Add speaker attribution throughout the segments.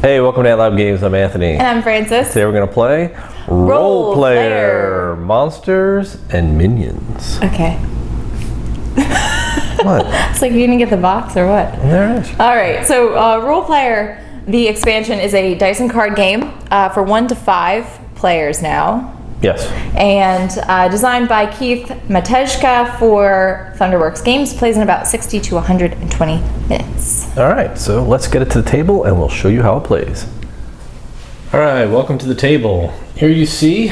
Speaker 1: Hey, welcome to AtLab Games. I'm Anthony.
Speaker 2: And I'm Francis.
Speaker 1: Today we're going to play Role Player Monsters and Minions.
Speaker 2: Okay.
Speaker 1: What?
Speaker 2: It's like you didn't get the box or what?
Speaker 1: There it is.
Speaker 2: All right, so Role Player, the expansion is a dice and card game for 1 to 5 players now.
Speaker 1: Yes.
Speaker 2: And designed by Keith Matejka for Thunderworks Games. Plays in about 60 to 120 minutes.
Speaker 1: All right, so let's get it to the table and we'll show you how it plays. All right, welcome to the table. Here you see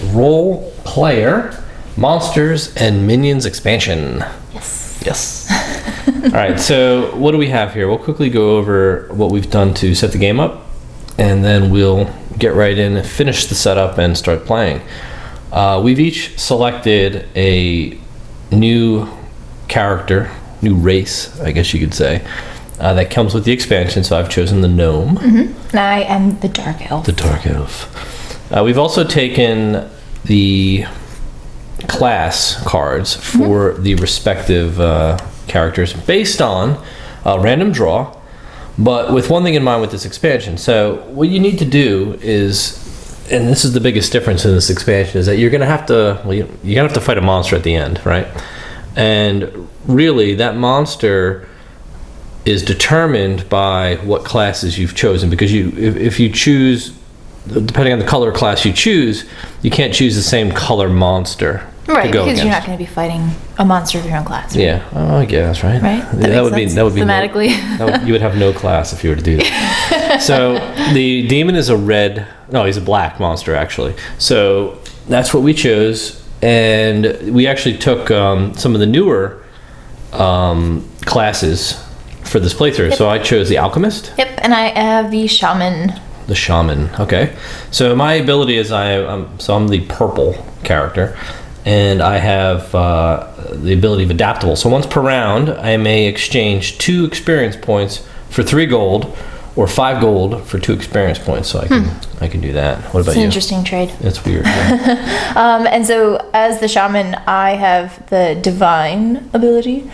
Speaker 1: Role Player Monsters and Minions expansion.
Speaker 2: Yes.
Speaker 1: Yes. All right, so what do we have here? We'll quickly go over what we've done to set the game up, and then we'll get right in, finish the setup, and start playing. We've each selected a new character, new race, I guess you could say, that comes with the expansion. So I've chosen the gnome.
Speaker 2: Mm-hmm. And I am the dark elf.
Speaker 1: The dark elf. We've also taken the class cards for the respective characters based on a random draw, but with one thing in mind with this expansion. So what you need to do is, and this is the biggest difference in this expansion, is that you're going to have to, well, you're going to have to fight a monster at the end, right? And really, that monster is determined by what classes you've chosen, because if you choose, depending on the color class you choose, you can't choose the same color monster.
Speaker 2: Right, because
Speaker 1: against.
Speaker 2: you're not going to be fighting a monster of your own class. Right?
Speaker 1: Yeah, oh, I guess, right?
Speaker 2: Right?
Speaker 1: That would be
Speaker 2: thematically.
Speaker 1: You would have no class if you were to do that. So the demon is he's a black monster, actually. So that's what we chose, and we actually took some of the newer classes for this playthrough. Yep. So I chose the alchemist.
Speaker 2: Yep, and I have the shaman.
Speaker 1: The shaman, okay. So my ability is I'm the purple character, and I have the ability of adaptable. So once per round, I may exchange 2 experience points for 3 gold, or 5 gold for 2 experience points. So I can do that. What about you?
Speaker 2: It's an interesting trade.
Speaker 1: It's weird. Yeah.
Speaker 2: And so as the shaman, I have the divine ability.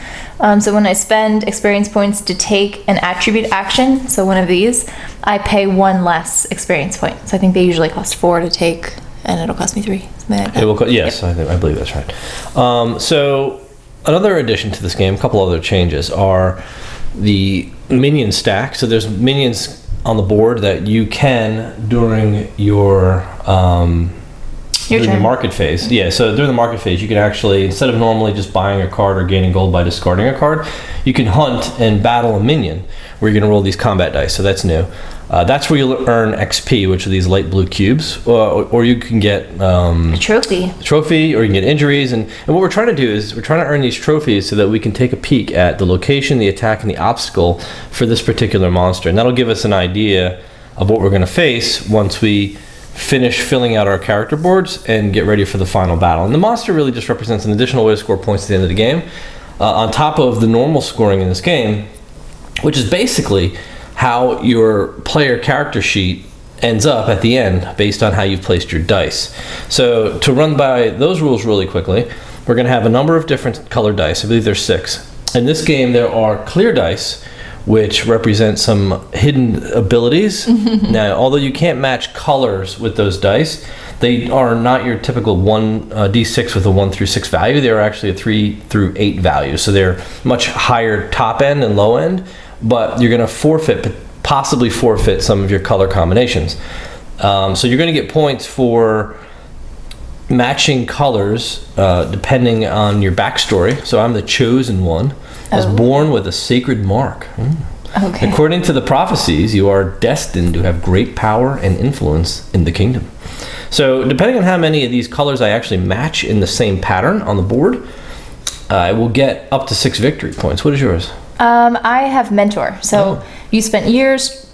Speaker 2: So when I spend experience points to take an attribute action, so one of these, I pay 1 less experience point. So I think they usually cost 4 to take, and it'll cost me 3. Something like that.
Speaker 1: It will yes, yep. I believe that's right. So another addition to this game, a couple other changes, are the minion stack. So there's minions on the board that you can during your during the market phase. Yeah, so during the market phase, you can actually, instead of normally just buying a card or gaining gold by discarding a card, you can hunt and battle a minion where you're going to roll these combat dice. So that's new. That's where you'll earn XP, which are these light blue cubes, or you can get
Speaker 2: a trophy,
Speaker 1: or you can get injuries. And what we're trying to do is we're trying to earn these trophies so that we can take a peek at the location, the attack, and the obstacle for this particular monster. And that'll give us an idea of what we're going to face once we finish filling out our character boards and get ready for the final battle. And the monster really just represents an additional way to score points at the end of the game, on top of the normal scoring in this game, which is basically how your player character sheet ends up at the end based on how you've placed your dice. So to run by those rules really quickly, we're going to have a number of different colored dice. I believe there's 6. In this game, there are clear dice, which represent some hidden abilities. Now, although you can't match colors with those dice, they are not your typical 1d6 with a 1 through 6 value. They're actually a 3 through 8 value. So they're much higher top end and low end, but you're going to possibly forfeit some of your color combinations. So you're going to get points for matching colors depending on your backstory. So I'm the chosen one. I was born with a sacred mark.
Speaker 2: Okay.
Speaker 1: According to the prophecies, you are destined to have great power and influence in the kingdom. So depending on how many of these colors I actually match in the same pattern on the board, I will get up to 6 victory points. What is yours?
Speaker 2: I have mentor. So you spent years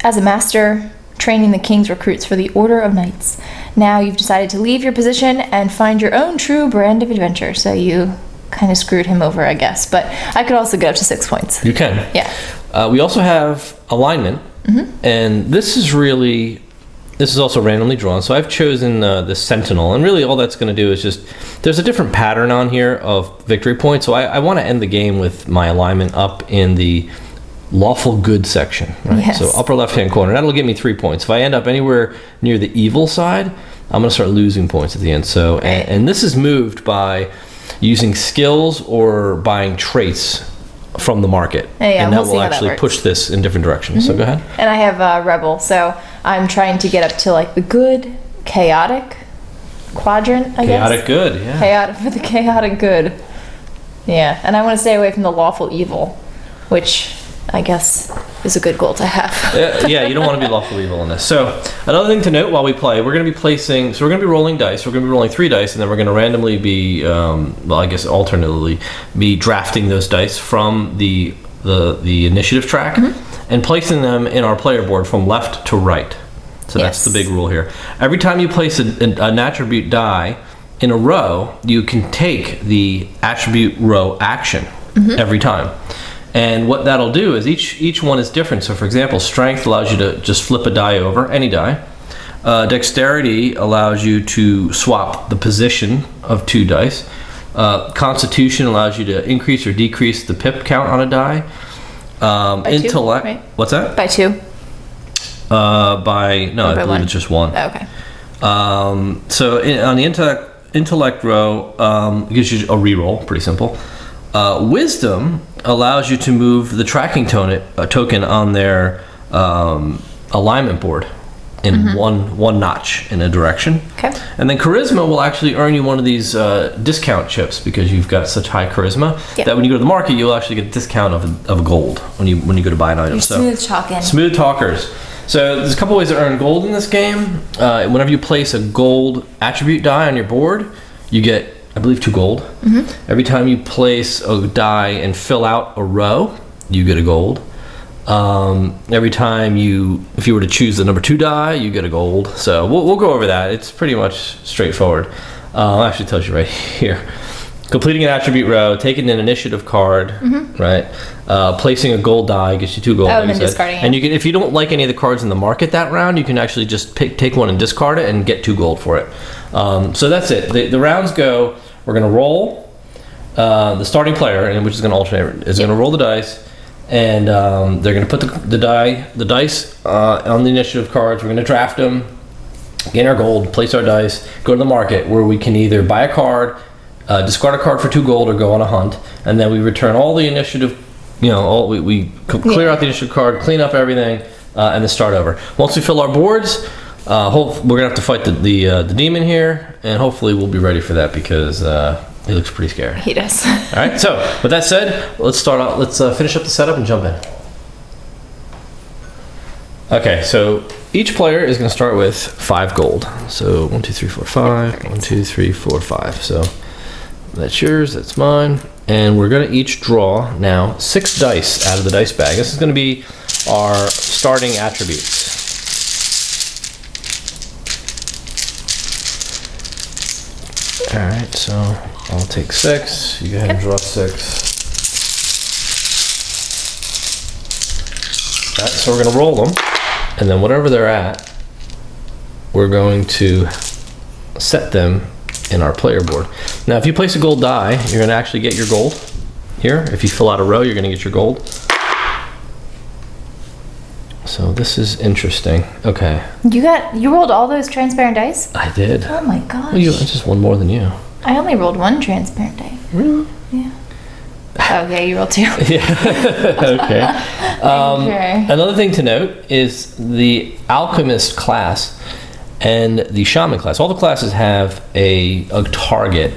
Speaker 2: as a master training the king's recruits for the Order of Knights. Now you've decided to leave your position and find your own true brand of adventure. So you kind of screwed him over, I guess. But I could also get up to 6 points.
Speaker 1: You can.
Speaker 2: Yeah.
Speaker 1: We also have alignment, and this is also randomly drawn. So I've chosen the Sentinel, and really all that's going to do is just, there's a different pattern on here of victory points. So I want to end the game with my alignment up in the lawful good section, right?
Speaker 2: Yes.
Speaker 1: So upper left-hand corner, that'll give me 3 points. If I end up anywhere near the evil side, I'm going to start losing points at the end. So,
Speaker 2: Right.
Speaker 1: and this is moved by using skills or buying traits from the market.
Speaker 2: Yeah,
Speaker 1: and that
Speaker 2: we'll see
Speaker 1: will
Speaker 2: how that
Speaker 1: actually
Speaker 2: works.
Speaker 1: push this in different directions. So go ahead.
Speaker 2: And I have Rebel, so I'm trying to get up to like the good, chaotic quadrant, I guess.
Speaker 1: Chaotic good, yeah.
Speaker 2: Chaotic for the chaotic good. Yeah, and I want to stay away from the lawful evil, which I guess is a good goal to have.
Speaker 1: Yeah, you don't want to be lawful evil in this. So another thing to note while we play, we're going to be placing, so we're going to be rolling dice. We're going to be rolling 3 dice, and then we're going to randomly be, well, I guess alternatively, be drafting those dice from the initiative track and placing them in our player board from left to right. So that's the big rule here. Every time you place an attribute die in a row, you can take the attribute row action every time. And what that'll do is each one is different. So for example, strength allows you to just flip a die over, any die. Dexterity allows you to swap the position of 2 dice. Constitution allows you to increase or decrease the pip count on a die.
Speaker 2: By 2,
Speaker 1: Intellect.
Speaker 2: right?
Speaker 1: What's that?
Speaker 2: By 2.
Speaker 1: No, I
Speaker 2: by
Speaker 1: believe
Speaker 2: 1?
Speaker 1: it's just 1.
Speaker 2: Oh, okay.
Speaker 1: So on the intellect row, it gives you a reroll, pretty simple. Wisdom allows you to move the tracking token on their alignment board in one notch in a direction.
Speaker 2: Okay.
Speaker 1: And then charisma will actually earn you one of these discount chips because you've got such high charisma that when you go to the market, you'll actually get a discount of a gold when you go to buy an item.
Speaker 2: You're smooth talking.
Speaker 1: Smooth talkers. So there's a couple ways to earn gold in this game. Whenever you place a gold attribute die on your board, you get, I believe, 2 gold. Every time you place a die and fill out a row, you get a gold. Every time if you were to choose the number 2 die, you get a gold. So we'll go over that. It's pretty much straightforward. It actually tells you right here. Completing an attribute row, taking an initiative card, right? Placing a gold die gets you 2 gold.
Speaker 2: Oh, and then discarding it.
Speaker 1: And you can, if you don't like any of the cards in the market that round, you can actually just take one and discard it and get 2 gold for it. So that's it. The rounds go. We're gonna roll. The starting player, and which is gonna alternate, is gonna roll the dice, and they're gonna put the dice on the initiative cards. We're gonna draft them, gain our gold, place our dice, go to the market where we can either buy a card, discard a card for 2 gold, or go on a hunt, and then we return all the initiative. We clear out the initiative card, clean up everything, and then start over. Once we fill our boards, we're gonna have to fight the demon here, and hopefully we'll be ready for that because he looks pretty scary.
Speaker 2: He does.
Speaker 1: All right. So with that said, let's start out. Let's finish up the setup and jump in. Okay. So each player is going to start with 5 gold. So 1, 2, 3, 4, 5. 1, 2, 3, 4, 5. So that's yours. That's mine. And we're going to each draw now 6 dice out of the dice bag. This is going to be our starting attributes. All right, so I'll take 6. You go ahead and draw 6. All right, so we're going to roll them, and then whatever they're at, we're going to set them in our player board. Now, if you place a gold die, you're going to actually get your gold here. If you fill out a row, you're going to get your gold. So this is interesting. Okay.
Speaker 2: You rolled all those transparent dice?
Speaker 1: I did.
Speaker 2: Oh my gosh.
Speaker 1: Well, it's just one more than you.
Speaker 2: I only rolled 1 transparent die.
Speaker 1: Really?
Speaker 2: Yeah. Oh yeah, you rolled 2.
Speaker 1: Yeah. Okay.
Speaker 2: Okay.
Speaker 1: Another thing to note is the alchemist class and the shaman class. All the classes have a target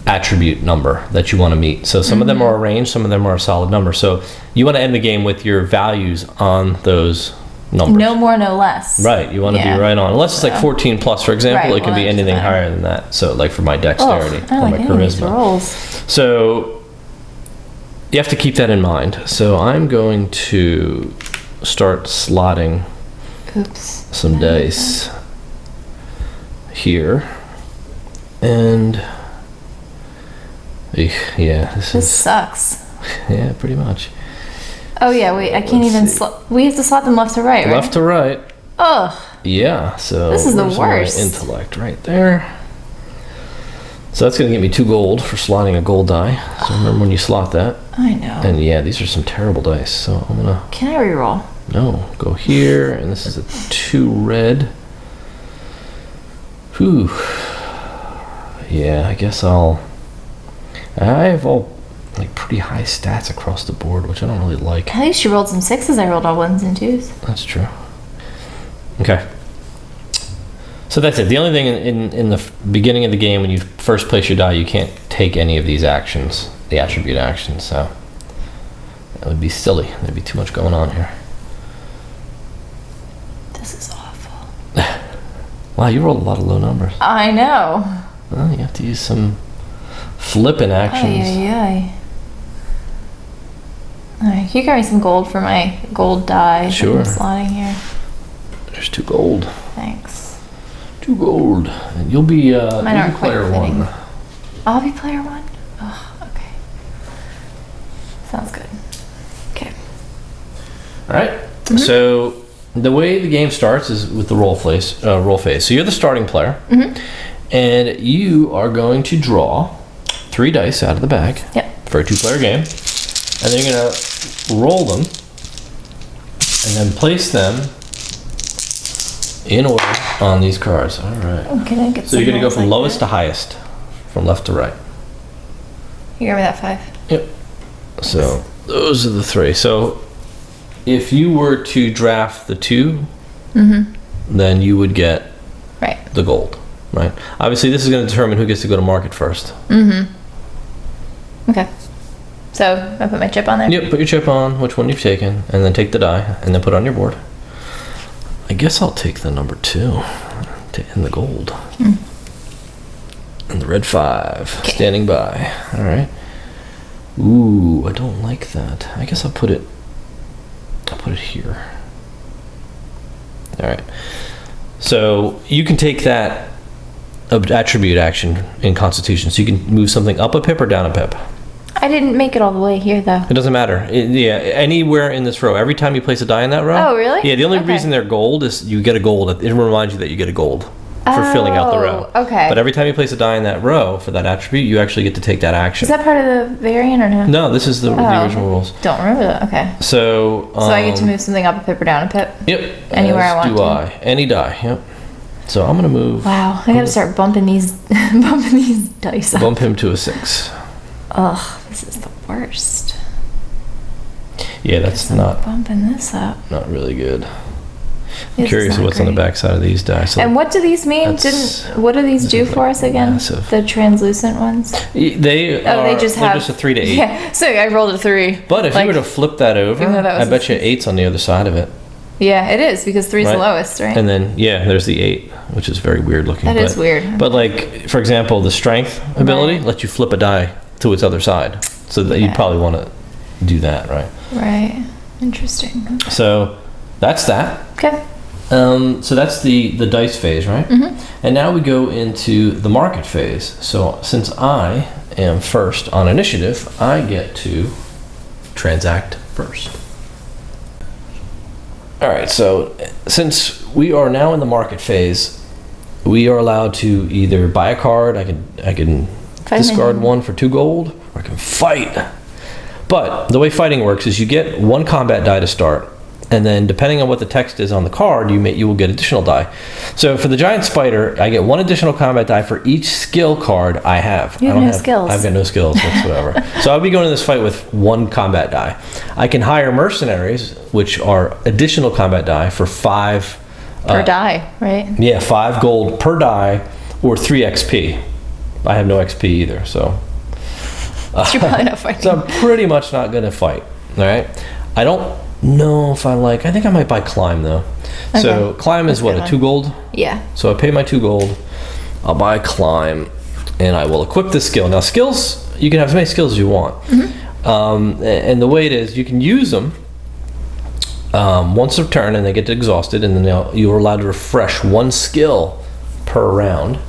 Speaker 1: attribute number that you want to meet. So some of them are a range, some of them are a solid number. So you want to end the game with your values on those numbers.
Speaker 2: No more, no less.
Speaker 1: Right, you want to be right on. Unless it's like 14 plus, for example,
Speaker 2: Right,
Speaker 1: it can
Speaker 2: well,
Speaker 1: be
Speaker 2: that's
Speaker 1: anything
Speaker 2: fine.
Speaker 1: higher than that. So like for my dexterity
Speaker 2: I
Speaker 1: or
Speaker 2: like
Speaker 1: my
Speaker 2: any of these
Speaker 1: charisma.
Speaker 2: rolls.
Speaker 1: So you have to keep that in mind. So I'm going to start slotting
Speaker 2: Oops.
Speaker 1: some dice here. And yeah,
Speaker 2: This sucks.
Speaker 1: yeah, pretty much.
Speaker 2: Oh yeah, wait, I can't even we have to slot them left to right, right?
Speaker 1: Left to right.
Speaker 2: Ugh.
Speaker 1: Yeah, so
Speaker 2: This is the
Speaker 1: where's my
Speaker 2: worst.
Speaker 1: intellect right there. So that's going to get me 2 gold for slotting a gold die. So remember when you slot that.
Speaker 2: I know.
Speaker 1: And yeah, these are some terrible dice. So I'm going to...
Speaker 2: Can I reroll?
Speaker 1: No. Go here. And this is a 2 red. Whew. Yeah, I guess I have all like pretty high stats across the board, which I don't really like.
Speaker 2: At least you rolled some 6s. I rolled all 1s and 2s.
Speaker 1: That's true. Okay. So that's it. The only thing in the beginning of the game when you first place your die, you can't take any of these actions, the attribute actions. So that would be silly. There'd be too much going on here.
Speaker 2: This is awful.
Speaker 1: Wow, you rolled a lot of low numbers.
Speaker 2: I know.
Speaker 1: Well, you have to use some flipping actions.
Speaker 2: Ay. Alright, can you grab me some gold for my gold die?
Speaker 1: Sure.
Speaker 2: That I'm slotting here.
Speaker 1: There's 2 gold.
Speaker 2: Thanks.
Speaker 1: 2 gold. And you'll be,
Speaker 2: Mine aren't quite
Speaker 1: player
Speaker 2: fitting.
Speaker 1: 1.
Speaker 2: I'll be player 1? Oh, okay. Sounds good. Okay.
Speaker 1: Alright. So the way the game starts is with the roll phase. So you're the starting player. And you are going to draw 3 dice out of the bag for a 2-player game. And then you're going to roll them and then place them in order on these cards. All right.
Speaker 2: Okay, get
Speaker 1: So you're going to go from lowest to highest, from left to right.
Speaker 2: You give me that 5.
Speaker 1: Yep. So those are the 3. So if you were to draft the 2, then you would get the gold. Right. Obviously, this is going to determine who gets to go to market first.
Speaker 2: Okay. So I put my chip on there?
Speaker 1: Yep, put your chip on, which one you've taken, and then take the die, and then put it on your board. I guess I'll take the number 2 and the gold. And the red 5, standing by. All right. Ooh, I don't like that. I guess I'll put it here. All right. So you can take that attribute action in Constitution. So you can move something up a pip or down a pip.
Speaker 2: I didn't make it all the way here, though.
Speaker 1: It doesn't matter. Anywhere in this row. Every time you place a die in that row.
Speaker 2: Oh, really?
Speaker 1: Yeah, the only reason they're gold is you get a gold. It reminds you that you get a gold for filling out the row.
Speaker 2: Okay.
Speaker 1: But every time you place a die in that row for that attribute, you actually get to take that action.
Speaker 2: Is that part of the variant or no?
Speaker 1: No, this is the original rules.
Speaker 2: Don't remember that. Okay.
Speaker 1: So
Speaker 2: I get to move something up a pip or down a pip?
Speaker 1: Yep.
Speaker 2: Anywhere I want
Speaker 1: do
Speaker 2: to.
Speaker 1: I. Any die. Yep. So I'm gonna move.
Speaker 2: Wow, I gotta start bumping these dice up.
Speaker 1: Bump him to a 6.
Speaker 2: Ugh, this is the worst.
Speaker 1: Yeah, that's not
Speaker 2: bumping this up.
Speaker 1: Not really good. I'm
Speaker 2: This
Speaker 1: curious
Speaker 2: is not
Speaker 1: what's on the
Speaker 2: great.
Speaker 1: back side of these dice. So
Speaker 2: And what do these mean? What do these do for us again?
Speaker 1: massive.
Speaker 2: The translucent ones?
Speaker 1: they just
Speaker 2: have
Speaker 1: a 3 to 8.
Speaker 2: Yeah, so I rolled a 3.
Speaker 1: But if you were to flip that over,
Speaker 2: even though that was
Speaker 1: I bet you 8's on the other side of it.
Speaker 2: Yeah, it is because 3's the
Speaker 1: Right.
Speaker 2: lowest, right?
Speaker 1: And then there's the 8, which is very weird looking.
Speaker 2: That is weird.
Speaker 1: But like, for example, the strength ability lets you flip a die to its other side. So that you'd probably want to do that, right?
Speaker 2: Right. Interesting. Okay.
Speaker 1: So that's that.
Speaker 2: Okay.
Speaker 1: So that's the dice phase, right? And now we go into the market phase. So since I am first on initiative, I get to transact first. All right, so since we are now in the market phase, we are allowed to either buy a card. I can discard one for 2 gold, or I can fight. But the way fighting works is you get 1 combat die to start, and then depending on what the text is on the card, you will get additional die. So for the giant spider, I get 1 additional combat die for each skill card I have.
Speaker 2: You have no skills.
Speaker 1: I've got no skills whatsoever. So I'll be going to this fight with 1 combat die. I can hire mercenaries, which are additional combat die for 5
Speaker 2: per die, right?
Speaker 1: Yeah, 5 gold per die, or 3 XP. I have no XP either, so.
Speaker 2: You're probably not fighting.
Speaker 1: So I'm pretty much not going to fight. All right. I don't know if I think I might buy climb though. Okay. So climb is what, a 2 gold?
Speaker 2: Yeah.
Speaker 1: So I pay my 2 gold. I'll buy climb, and I will equip this skill. Now skills, you can have as many skills as you want. And the way it is, you can use them once a turn, and they get exhausted, and then you're allowed to refresh 1 skill per round.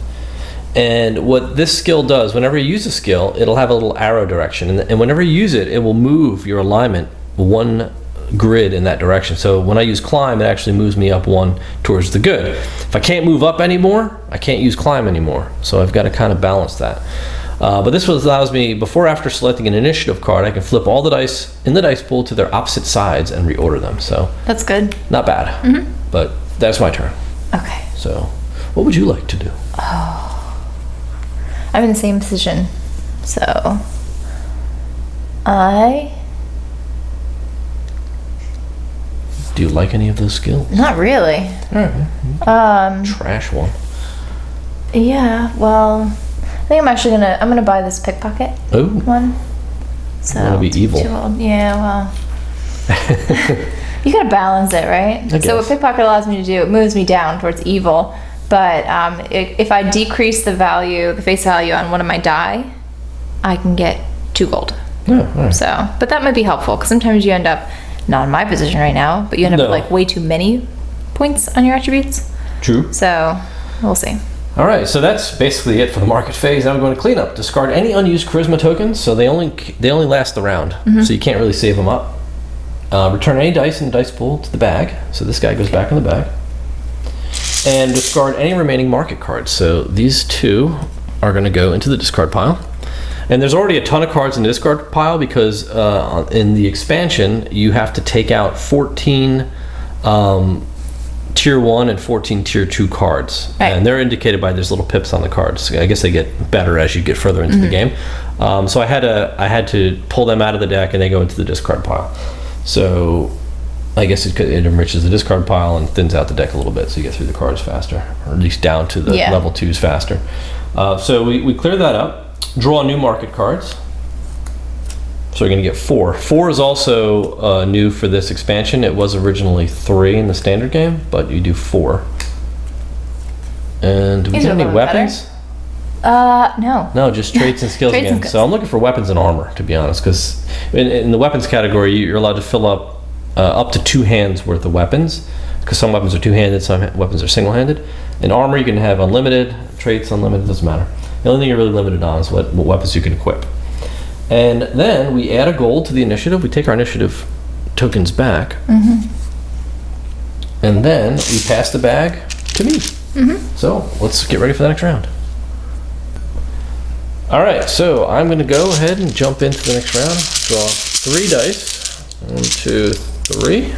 Speaker 1: And what this skill does, whenever you use a skill, it'll have a little arrow direction. And whenever you use it, it will move your alignment 1 grid in that direction. So when I use climb, it actually moves me up one towards the good. If I can't move up anymore, I can't use climb anymore. So I've got to kind of balance that. But this allows me, before or after selecting an initiative card, I can flip all the dice in the dice pool to their opposite sides and reorder them. So
Speaker 2: That's good.
Speaker 1: not bad. But that's my turn.
Speaker 2: Okay.
Speaker 1: So what would you like to do?
Speaker 2: I'm in the same position. So
Speaker 1: Do you like any of those skills?
Speaker 2: not really.
Speaker 1: Trash one.
Speaker 2: Yeah, well, I think I'm gonna buy this pickpocket
Speaker 1: Oh,
Speaker 2: one. So
Speaker 1: wanna be evil.
Speaker 2: too old. Yeah, well. You gotta balance it, right? So what
Speaker 1: guess.
Speaker 2: pickpocket allows me to do, it moves me down towards evil. But if I decrease the face value on one of my die, I can get 2 gold.
Speaker 1: yeah, all right.
Speaker 2: So, but that might be helpful because sometimes you end up, not in my position right now, but you end up
Speaker 1: No.
Speaker 2: with like way too many points on your attributes.
Speaker 1: True.
Speaker 2: So we'll see.
Speaker 1: All right, so that's basically it for the market phase. Now we're going to clean up. Discard any unused charisma tokens, so they only last the round, so you can't really save them up. Return any dice in the dice pool to the bag, so this guy goes back in the bag. And discard any remaining market cards. So these 2 are going to go into the discard pile. And there's already a ton of cards in the discard pile because in the expansion you have to take out 14 tier 1 and 14 tier 2 cards.
Speaker 2: Right.
Speaker 1: And they're indicated by these little pips on the cards. I guess they get better as you get further into the game. So I had to pull them out of the deck and they go into the discard pile. So I guess it enriches the discard pile and thins out the deck a little bit so you get through the cards faster, or at least down to the level 2s faster. So we clear that up. Draw new market cards. So we're going to get 4. 4 is also new for this expansion. It was originally 3 in the standard game, but you do 4. And do we
Speaker 2: These
Speaker 1: get
Speaker 2: are a
Speaker 1: any
Speaker 2: little bit
Speaker 1: weapons?
Speaker 2: No.
Speaker 1: No, just traits and skills
Speaker 2: Traits and
Speaker 1: again.
Speaker 2: skills.
Speaker 1: So I'm looking for weapons and armor, to be honest, because in the weapons category, you're allowed to fill up to 2 hands worth of weapons, because some weapons are 2-handed, some weapons are single-handed. In armor, you can have unlimited, traits unlimited, doesn't matter. The only thing you're really limited on is what weapons you can equip. And then we add a gold to the initiative. We take our initiative tokens back. And then we pass the bag to me. So let's get ready for the next round. All right, so I'm going to go ahead and jump into the next round. Draw 3 dice. 1, 2, 3.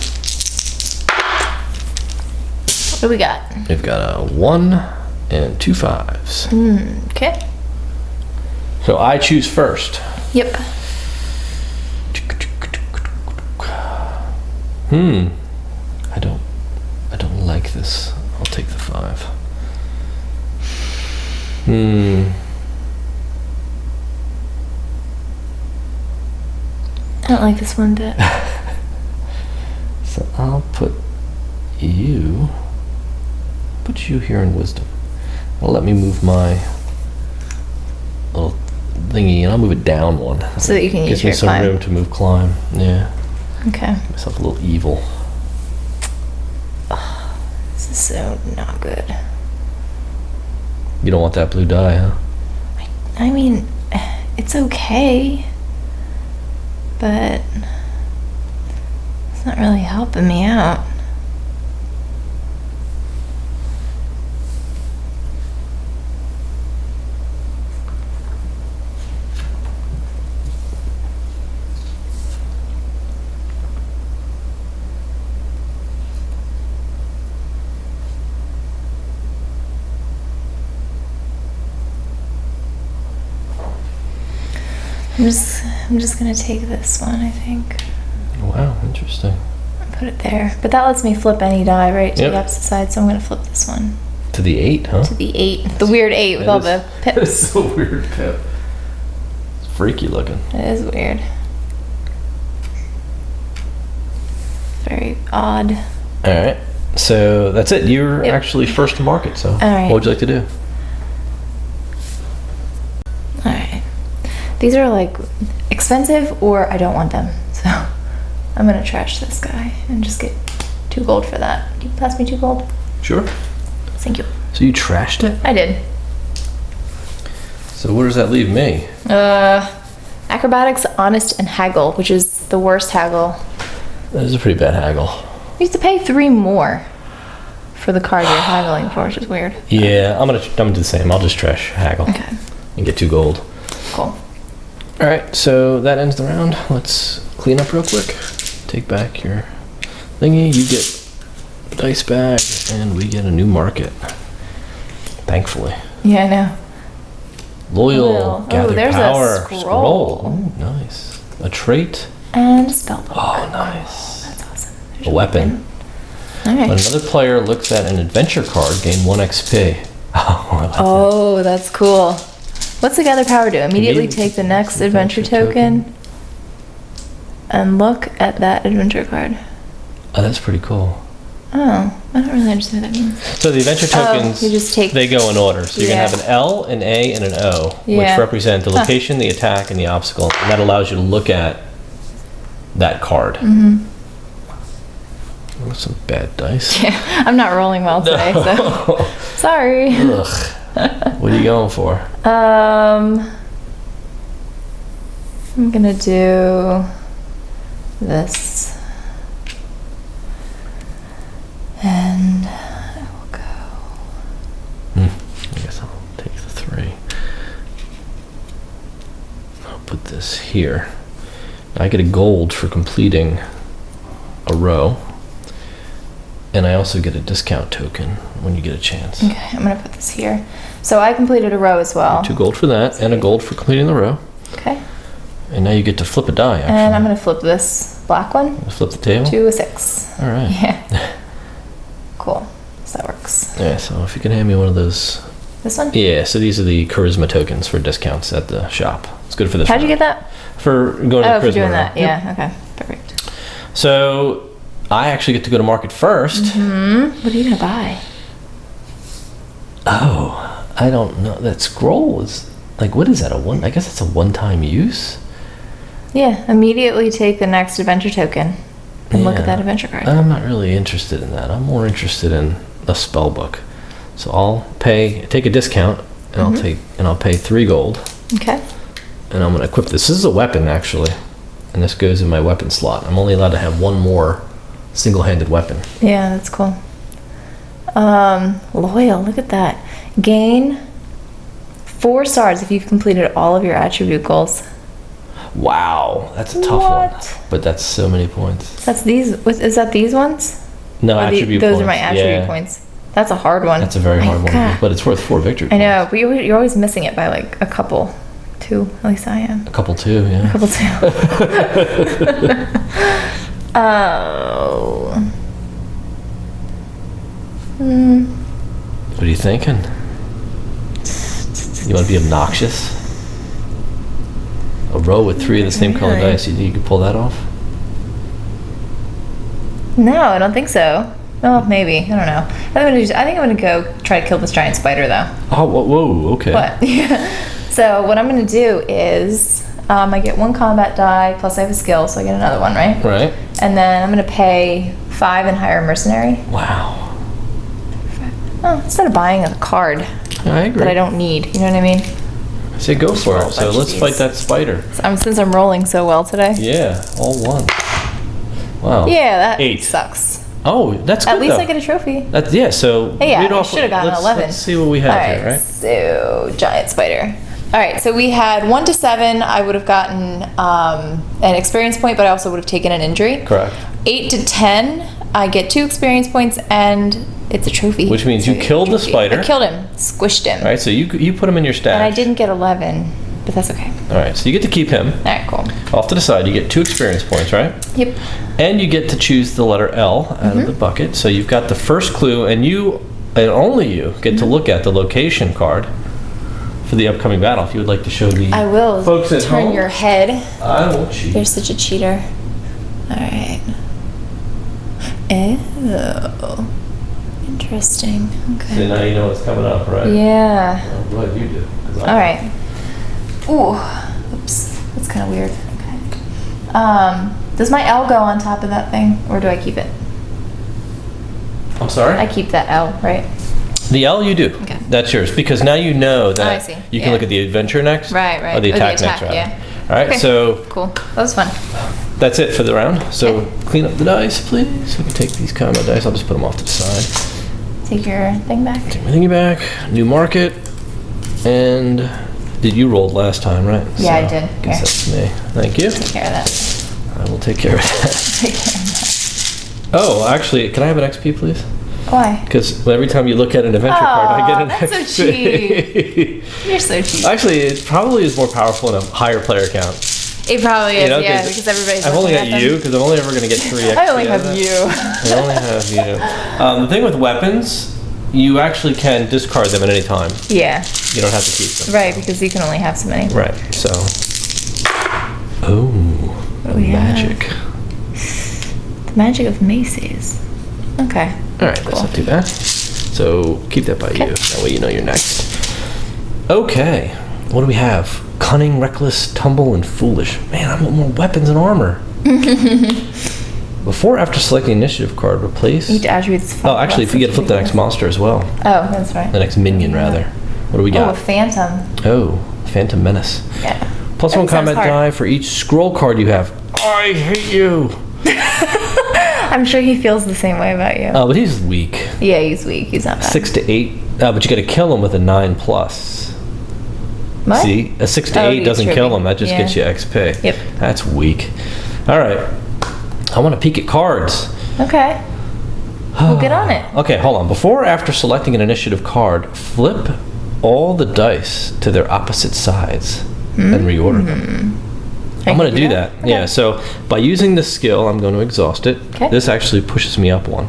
Speaker 2: What do we got?
Speaker 1: We've got a 1 and 2 5s.
Speaker 2: Okay.
Speaker 1: So I choose first.
Speaker 2: Yep.
Speaker 1: I don't like this. I'll take the 5.
Speaker 2: I don't like this one bit.
Speaker 1: So I'll put you here in wisdom. Well, let me move my little thingy, and I'll move it down 1.
Speaker 2: So that you can use
Speaker 1: Gives me
Speaker 2: your
Speaker 1: some
Speaker 2: climb.
Speaker 1: room to move climb. Yeah,
Speaker 2: Okay.
Speaker 1: myself a little evil.
Speaker 2: This is so not good.
Speaker 1: You don't want that blue die, huh?
Speaker 2: I mean, it's okay, but it's not really helping me out. I'm just gonna take this one, I think.
Speaker 1: Wow, interesting.
Speaker 2: Put it there. But that lets me flip any die, right, to
Speaker 1: Yep.
Speaker 2: the opposite side, so I'm gonna flip this one.
Speaker 1: To the 8, huh?
Speaker 2: To the 8. The weird 8 with all the pips.
Speaker 1: It's so weird, Pip. It's freaky looking.
Speaker 2: It is weird. Very odd.
Speaker 1: All right. So that's it. You're
Speaker 2: Yep.
Speaker 1: actually first to market. So
Speaker 2: right.
Speaker 1: what would you like to do?
Speaker 2: Alright. These are like expensive or I don't want them. So I'm gonna trash this guy and just get 2 gold for that. Can you pass me 2 gold?
Speaker 1: Sure.
Speaker 2: Thank you.
Speaker 1: So you trashed it?
Speaker 2: I did.
Speaker 1: So where does that leave me?
Speaker 2: Acrobatics, honest, and haggle, which is the worst haggle.
Speaker 1: That is a pretty bad haggle.
Speaker 2: You have to pay 3 more for the card you're haggling for, which is weird.
Speaker 1: Yeah, I'm gonna do the same. I'll just trash haggle and get 2 gold.
Speaker 2: Cool.
Speaker 1: All right, so that ends the round. Let's clean up real quick. Take back your thingy. You get dice bag, and we get a new market. Thankfully.
Speaker 2: Yeah, I know.
Speaker 1: Loyal, gather
Speaker 2: there's
Speaker 1: power,
Speaker 2: a scroll.
Speaker 1: Ooh, nice. A trait.
Speaker 2: And a spell book.
Speaker 1: Oh, nice.
Speaker 2: That's awesome. There's
Speaker 1: A weapon.
Speaker 2: All right.
Speaker 1: When another player looks at an adventure card, gain 1 XP. Oh, I like that.
Speaker 2: Oh, that's cool. What's the gather power do? Immediately take the next adventure token and look at that adventure card.
Speaker 1: Oh, that's pretty cool.
Speaker 2: Oh, I don't really understand what that means.
Speaker 1: So the adventure tokens,
Speaker 2: you just take,
Speaker 1: they go in order. So you're going to have an L, an A, and an O, which represent the location, the attack, and the obstacle. And that allows you to look at that card. Oh, some bad dice.
Speaker 2: Yeah, I'm not rolling well today, so sorry.
Speaker 1: Ugh. What are you going for?
Speaker 2: I'm gonna do this. And I will go.
Speaker 1: I guess I'll take the 3. I'll put this here. I get a gold for completing a row. And I also get a discount token when you get a chance.
Speaker 2: Okay, I'm gonna put this here. So I completed a row as well.
Speaker 1: 2 gold for that, and a gold for completing the row.
Speaker 2: Okay.
Speaker 1: And now you get to flip a die, actually.
Speaker 2: And I'm gonna flip this black one.
Speaker 1: Flip the table?
Speaker 2: To a 6.
Speaker 1: All right.
Speaker 2: Yeah. Cool. So that works.
Speaker 1: Yeah, so if you can hand me one of those.
Speaker 2: This one?
Speaker 1: Yeah, so these are the charisma tokens for discounts at the shop. It's good for this
Speaker 2: How'd you
Speaker 1: round.
Speaker 2: get that?
Speaker 1: For going to the charisma
Speaker 2: for doing
Speaker 1: round.
Speaker 2: that. Yeah, okay. Perfect.
Speaker 1: So I actually get to go to market first.
Speaker 2: What are you gonna buy?
Speaker 1: Oh, I don't know. That scroll is like, what is that? I guess it's a one-time use.
Speaker 2: Yeah, immediately take the next adventure token and look
Speaker 1: Yeah.
Speaker 2: at that adventure card.
Speaker 1: I'm not really interested in that. I'm more interested in a spell book. So I'll take a discount, and I'll pay 3 gold,
Speaker 2: Okay.
Speaker 1: and I'm gonna equip this. This is a weapon, actually, and this goes in my weapon slot. I'm only allowed to have 1 more single-handed weapon.
Speaker 2: Yeah, that's cool. Loyal, look at that. Gain 4 stars if you've completed all of your attribute goals.
Speaker 1: Wow, that's a tough one. But that's so many points.
Speaker 2: That's these. Is that these ones?
Speaker 1: No, attribute points.
Speaker 2: Those are my attribute points. That's a hard one.
Speaker 1: That's a very hard one, but it's worth 4 victory points.
Speaker 2: I know, but you're always missing it by like a couple. 2, at least I am.
Speaker 1: A couple too, yeah.
Speaker 2: A couple too. Oh.
Speaker 1: What are you thinking? You want to be obnoxious? A row with 3 of the same color dice. You can pull that off?
Speaker 2: No, I don't think so. Well, maybe. I don't know. I think I'm gonna go try to kill this giant spider though.
Speaker 1: Oh, whoa, okay.
Speaker 2: What? Yeah. So what I'm gonna do is I get 1 combat die plus I have a skill, so I get another one, right?
Speaker 1: Right.
Speaker 2: And then I'm gonna pay 5 and hire a mercenary.
Speaker 1: Wow.
Speaker 2: Oh, instead of buying a card
Speaker 1: I agree.
Speaker 2: that I don't need, you know what I mean?
Speaker 1: I say go for
Speaker 2: roll
Speaker 1: it.
Speaker 2: a
Speaker 1: So
Speaker 2: bunch of
Speaker 1: let's
Speaker 2: these.
Speaker 1: fight that spider.
Speaker 2: Since I'm rolling so well today.
Speaker 1: Yeah, all 1. Wow.
Speaker 2: Yeah, that
Speaker 1: 8.
Speaker 2: sucks.
Speaker 1: Oh, that's good.
Speaker 2: At least
Speaker 1: though.
Speaker 2: I get a trophy.
Speaker 1: That's, yeah, so
Speaker 2: Hey, yeah,
Speaker 1: read
Speaker 2: I
Speaker 1: off-
Speaker 2: should have gotten
Speaker 1: let's-
Speaker 2: 11.
Speaker 1: Let's see what we have
Speaker 2: All
Speaker 1: here,
Speaker 2: right,
Speaker 1: right?
Speaker 2: so giant spider. All right, so we had 1 to 7. I would have gotten an experience point, but I also would have taken an injury.
Speaker 1: Correct.
Speaker 2: 8 to 10, I get 2 experience points, and it's a trophy.
Speaker 1: Which means you
Speaker 2: It's a
Speaker 1: killed the
Speaker 2: trophy.
Speaker 1: spider.
Speaker 2: I killed him, squished him,
Speaker 1: All right, so you put him in your stash.
Speaker 2: and I didn't get 11, but that's okay.
Speaker 1: All right, so you get to keep him.
Speaker 2: All right, cool.
Speaker 1: Off to the side, you get 2 experience points, right?
Speaker 2: Yep.
Speaker 1: And you get to choose the letter L out
Speaker 2: Mm-hmm.
Speaker 1: of the bucket. So you've got the first clue, and you, and only you, get
Speaker 2: Mm-hmm.
Speaker 1: to look at the location card for the upcoming battle. If you would like to show the
Speaker 2: I will
Speaker 1: folks at
Speaker 2: turn
Speaker 1: home.
Speaker 2: your head.
Speaker 1: I won't cheat.
Speaker 2: You're such a cheater. All right. Oh, interesting.
Speaker 1: So
Speaker 2: Okay.
Speaker 1: now you know what's coming up, right?
Speaker 2: Yeah.
Speaker 1: I'm glad you did. 'cause I-
Speaker 2: All right. Ooh. Oops. That's kind of weird. Okay. Does my L go on top of that thing, or do I keep it?
Speaker 1: I'm sorry?
Speaker 2: I keep that L, right?
Speaker 1: The L you do.
Speaker 2: Okay.
Speaker 1: That's yours because now you know that
Speaker 2: I see.
Speaker 1: you can
Speaker 2: Yeah.
Speaker 1: look at the adventure next.
Speaker 2: Right, right.
Speaker 1: Or the
Speaker 2: Or the
Speaker 1: attack next,
Speaker 2: attack,
Speaker 1: rather.
Speaker 2: yeah.
Speaker 1: All right,
Speaker 2: Okay.
Speaker 1: so
Speaker 2: Cool. That was fun.
Speaker 1: that's it for the round. So clean up the dice, please. We can take these combo dice. I'll just put them off to the side.
Speaker 2: Take your thing back.
Speaker 1: Take my thingy back. New market. And did you roll last time, right?
Speaker 2: Yeah, I did.
Speaker 1: Guess that's me. Thank you.
Speaker 2: Take care of that.
Speaker 1: I will take care of that.
Speaker 2: Take care of that.
Speaker 1: Oh, actually, can I have an XP, please?
Speaker 2: Why?
Speaker 1: Because every time you look at an adventure card, I get an
Speaker 2: that's
Speaker 1: XP.
Speaker 2: so cheap. You're so cheap.
Speaker 1: Actually, it probably is more powerful in a higher player count.
Speaker 2: It probably is,
Speaker 1: You know,
Speaker 2: yeah, because everybody's
Speaker 1: I've only
Speaker 2: looking
Speaker 1: got
Speaker 2: at
Speaker 1: you,
Speaker 2: them.
Speaker 1: because I'm only ever going to get 3 XP.
Speaker 2: I only have
Speaker 1: out of that.
Speaker 2: you.
Speaker 1: I only have you. The thing with weapons, you actually can discard them at any time.
Speaker 2: Yeah.
Speaker 1: You don't have to keep them.
Speaker 2: Right, because you can only have so many.
Speaker 1: Right, so. Oh,
Speaker 2: What do we have?
Speaker 1: magic.
Speaker 2: The magic of Macy's. Okay.
Speaker 1: All right,
Speaker 2: Cool.
Speaker 1: that's not too bad. So keep that by you. That way you know you're next. Okay, what do we have? Cunning, reckless, tumble, and foolish. Man, I want more weapons and armor. Before, after selecting the initiative card, replace.
Speaker 2: Each attribute's
Speaker 1: Oh, actually, if you get to flip the next monster as well.
Speaker 2: Oh, that's right.
Speaker 1: The next minion, rather. What do we
Speaker 2: Oh, a
Speaker 1: got?
Speaker 2: phantom.
Speaker 1: Oh, Phantom Menace.
Speaker 2: Yeah.
Speaker 1: Plus
Speaker 2: That
Speaker 1: one
Speaker 2: sounds
Speaker 1: combat
Speaker 2: hard.
Speaker 1: die for each scroll card you have. I hate you.
Speaker 2: I'm sure he feels the same way about you.
Speaker 1: Oh, but he's weak.
Speaker 2: Yeah, he's weak. He's not bad.
Speaker 1: 6 to 8. But you got to kill him with a 9+.
Speaker 2: What?
Speaker 1: See, a 6 to
Speaker 2: Oh,
Speaker 1: 8
Speaker 2: the
Speaker 1: doesn't kill
Speaker 2: attribute.
Speaker 1: him. That just
Speaker 2: Yeah.
Speaker 1: gets you XP.
Speaker 2: Yep.
Speaker 1: That's weak. All right. I want to peek at cards.
Speaker 2: Okay. We'll get on it.
Speaker 1: Okay, hold on. Before or after selecting an initiative card, flip all the dice to their opposite sides and reorder them. I'm going to do that.
Speaker 2: Okay.
Speaker 1: Yeah, so by using this skill, I'm going to exhaust it.
Speaker 2: Okay.
Speaker 1: This actually pushes me up one.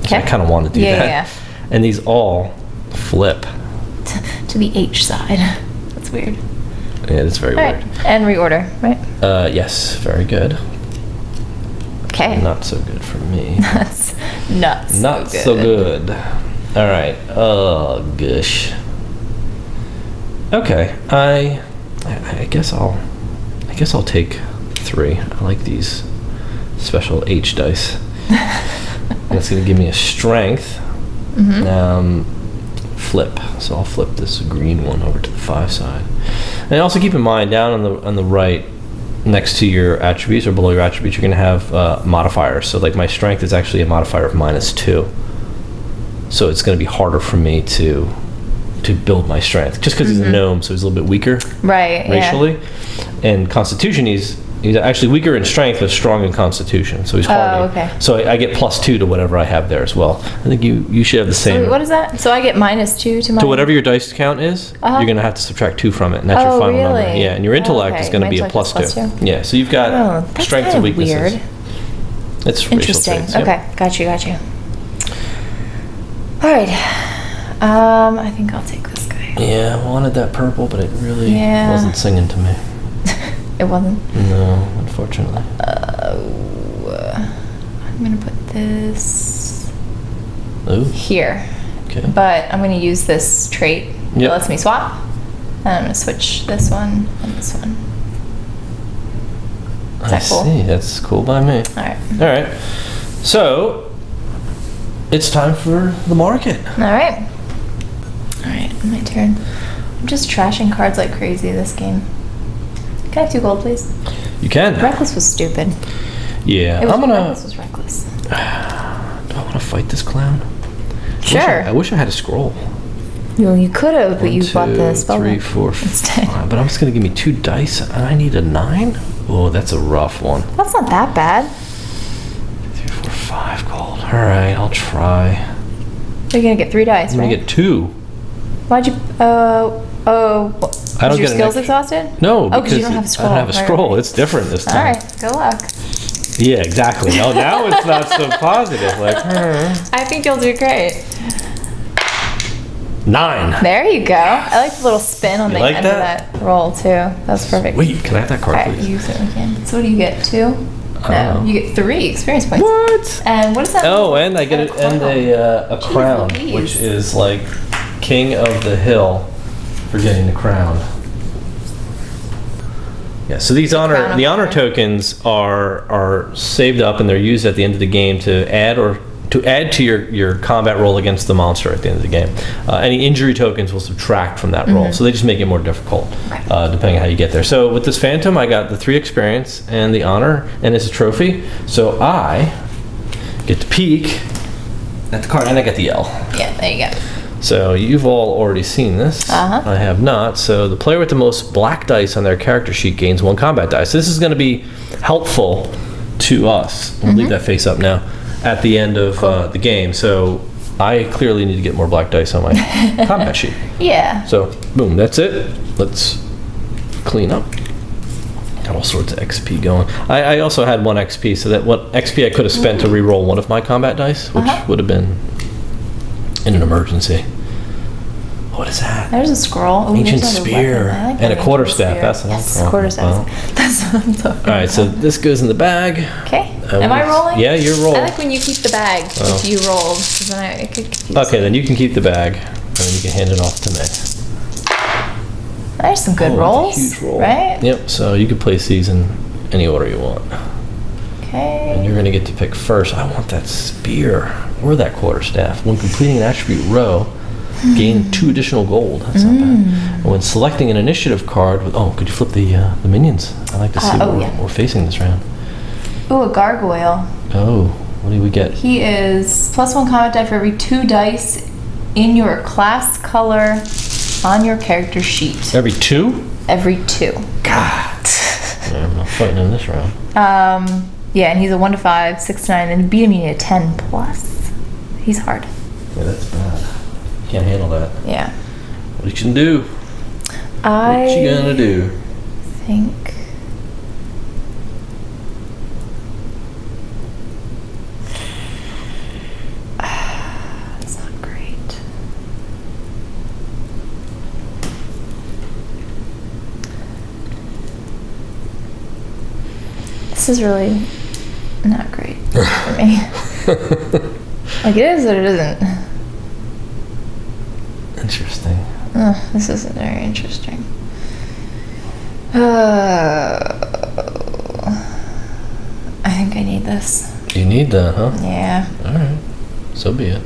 Speaker 1: So I
Speaker 2: Okay.
Speaker 1: kind of want to do
Speaker 2: Yeah,
Speaker 1: that.
Speaker 2: yeah.
Speaker 1: And these all flip.
Speaker 2: To the H side. That's weird.
Speaker 1: Yeah, that's very
Speaker 2: All
Speaker 1: weird.
Speaker 2: right. And reorder, right?
Speaker 1: Yes, very good.
Speaker 2: Okay.
Speaker 1: Not so good for me.
Speaker 2: That's nuts.
Speaker 1: Not so good. All right. Oh gosh. Okay. I guess I'll take 3. I like these special H dice. And it's gonna give me a strength. Flip. So I'll flip this green one over to the 5 side. And also keep in mind down on the right, next to your attributes or below your attributes, you're going to have modifiers. So like my strength is actually a modifier of -2. So it's going to be harder for me to build my strength just because he's a gnome, so he's a little bit weaker
Speaker 2: Right.
Speaker 1: racially. And constitution, he's actually weaker in strength but strong in constitution, so he's hardy.
Speaker 2: Oh, okay.
Speaker 1: So I get +2 to whatever I have there as well. I think you should have the
Speaker 2: So
Speaker 1: same.
Speaker 2: wait, what is that? So I get -2 to my.
Speaker 1: To whatever your dice count is,
Speaker 2: Uh-huh.
Speaker 1: you're going to have to subtract 2 from it, and that's your
Speaker 2: Oh,
Speaker 1: final number.
Speaker 2: really?
Speaker 1: Yeah, and your intellect
Speaker 2: Okay,
Speaker 1: is going to
Speaker 2: my
Speaker 1: be a
Speaker 2: intellect is
Speaker 1: +2.
Speaker 2: +2.
Speaker 1: Yeah, so you've got
Speaker 2: Oh, that's
Speaker 1: strengths
Speaker 2: kind
Speaker 1: and
Speaker 2: of
Speaker 1: weaknesses.
Speaker 2: weird.
Speaker 1: It's racial
Speaker 2: Interesting.
Speaker 1: traits. Yep.
Speaker 2: Okay, got you. All right. I think I'll take this guy.
Speaker 1: Yeah, I wanted that purple, but it really
Speaker 2: Yeah.
Speaker 1: wasn't singing to me.
Speaker 2: It wasn't.
Speaker 1: No, unfortunately.
Speaker 2: I'm gonna put this
Speaker 1: Ooh,
Speaker 2: here,
Speaker 1: okay.
Speaker 2: but I'm gonna use this trait that
Speaker 1: Yep.
Speaker 2: lets me swap. And I'm gonna switch this one and this one. Is
Speaker 1: I
Speaker 2: that cool?
Speaker 1: see. That's cool by me.
Speaker 2: All right.
Speaker 1: All right. So, it's time for the market.
Speaker 2: All right. All right. My turn. I'm just trashing cards like crazy this game. Can I have 2 gold, please?
Speaker 1: You can.
Speaker 2: Reckless was stupid.
Speaker 1: Yeah,
Speaker 2: It was,
Speaker 1: I'm gonna.
Speaker 2: Reckless was reckless.
Speaker 1: Do I want to fight this clown?
Speaker 2: Sure.
Speaker 1: I wish I had a scroll.
Speaker 2: Well, you could have, but you bought the
Speaker 1: 1, 2,
Speaker 2: spell
Speaker 1: 3,
Speaker 2: book
Speaker 1: 4,
Speaker 2: instead.
Speaker 1: 5. But I'm just gonna give me 2 dice, and I need a 9. Oh, that's a rough one.
Speaker 2: That's not that bad.
Speaker 1: 3, 4, 5 gold. All right, I'll try.
Speaker 2: You're gonna get 3 dice,
Speaker 1: I'm
Speaker 2: right?
Speaker 1: gonna get 2.
Speaker 2: Why'd you?
Speaker 1: I don't
Speaker 2: your
Speaker 1: get an
Speaker 2: skills
Speaker 1: extra-
Speaker 2: exhausted?
Speaker 1: No,
Speaker 2: Oh,
Speaker 1: because
Speaker 2: because you don't have a scroll.
Speaker 1: I don't have a
Speaker 2: Right,
Speaker 1: scroll.
Speaker 2: right.
Speaker 1: It's different this
Speaker 2: All
Speaker 1: time.
Speaker 2: right. Good luck.
Speaker 1: Yeah, exactly. No, now it's not so positive. Like,
Speaker 2: I think you'll do great.
Speaker 1: 9.
Speaker 2: There you go. I like the little spin on
Speaker 1: You
Speaker 2: the
Speaker 1: like
Speaker 2: end
Speaker 1: that?
Speaker 2: of that roll too. That's perfect.
Speaker 1: Wait, can I have that card,
Speaker 2: Alright,
Speaker 1: please?
Speaker 2: you certainly can. So what do you get? 2? No, you get 3 experience points.
Speaker 1: What?
Speaker 2: And what is that?
Speaker 1: Oh, and I get it, and a
Speaker 2: Jeez
Speaker 1: crown,
Speaker 2: Louise.
Speaker 1: which is like king of the hill for getting the crown. Yeah, so these
Speaker 2: Crown of
Speaker 1: honor
Speaker 2: honor.
Speaker 1: tokens are saved up and they're used at the end of the game to add or to add to your combat roll against the monster at the end of the game. Any injury tokens will subtract from that roll, so they just make it more difficult, depending on how you get there. So with this Phantom, I got the 3 experience and the honor, and it's a trophy. So I get to peek at the card, and I get the L.
Speaker 2: Yeah, there you go.
Speaker 1: So you've all already seen this. I have not. So the player with the most black dice on their character sheet gains 1 combat dice. This is going to be helpful to us. We'll leave that face up now. At the end of the game, so I clearly need to get more black dice on my combat sheet.
Speaker 2: Yeah.
Speaker 1: So, boom, that's it. Let's clean up. Got all sorts of XP going. I also had 1 XP, so that what XP I could have spent to re-roll one of my combat dice, which would have been in an emergency. What is that?
Speaker 2: There's a scroll. Ooh,
Speaker 1: Ancient
Speaker 2: there's another
Speaker 1: spear
Speaker 2: weapon. I like
Speaker 1: and
Speaker 2: that
Speaker 1: a
Speaker 2: ancient
Speaker 1: quarterstaff.
Speaker 2: spear.
Speaker 1: That's what I'm talking
Speaker 2: quarterstaff.
Speaker 1: about.
Speaker 2: That's what I'm talking about.
Speaker 1: All right, so this goes in the bag.
Speaker 2: Okay. Am I rolling?
Speaker 1: Yeah, you're rolling.
Speaker 2: I like when you keep the bag if you roll, because then I could confuse.
Speaker 1: Okay, then you can keep the bag, and then you can hand it off to me.
Speaker 2: There's some good
Speaker 1: That's
Speaker 2: rolls,
Speaker 1: a huge roll.
Speaker 2: right?
Speaker 1: Yep, so you can place these in any order you want.
Speaker 2: Okay.
Speaker 1: And you're going to get to pick first. I want that spear or that quarterstaff. When completing an attribute row, gain 2 additional gold. That's not bad. And when selecting an initiative card, could you flip the minions? I like to see what we're facing this round.
Speaker 2: Ooh, a gargoyle.
Speaker 1: Oh, what do we get?
Speaker 2: He is +1 combat die for every 2 dice in your class color on your character sheet.
Speaker 1: Every 2?
Speaker 2: Every 2.
Speaker 1: God. Yeah, I'm not fighting in this round.
Speaker 2: Yeah, and he's a 1 to 5, 6 to 9, and to beat him you need a 10 plus. He's hard.
Speaker 1: Yeah, that's bad. Can't handle that.
Speaker 2: Yeah.
Speaker 1: What you can do? What you gonna do?
Speaker 2: Think. It's not great. This is really not great for me. Like, it is, but it isn't.
Speaker 1: Interesting.
Speaker 2: This isn't very interesting. I think I need this.
Speaker 1: You need that, huh?
Speaker 2: Yeah.
Speaker 1: Alright. So be it.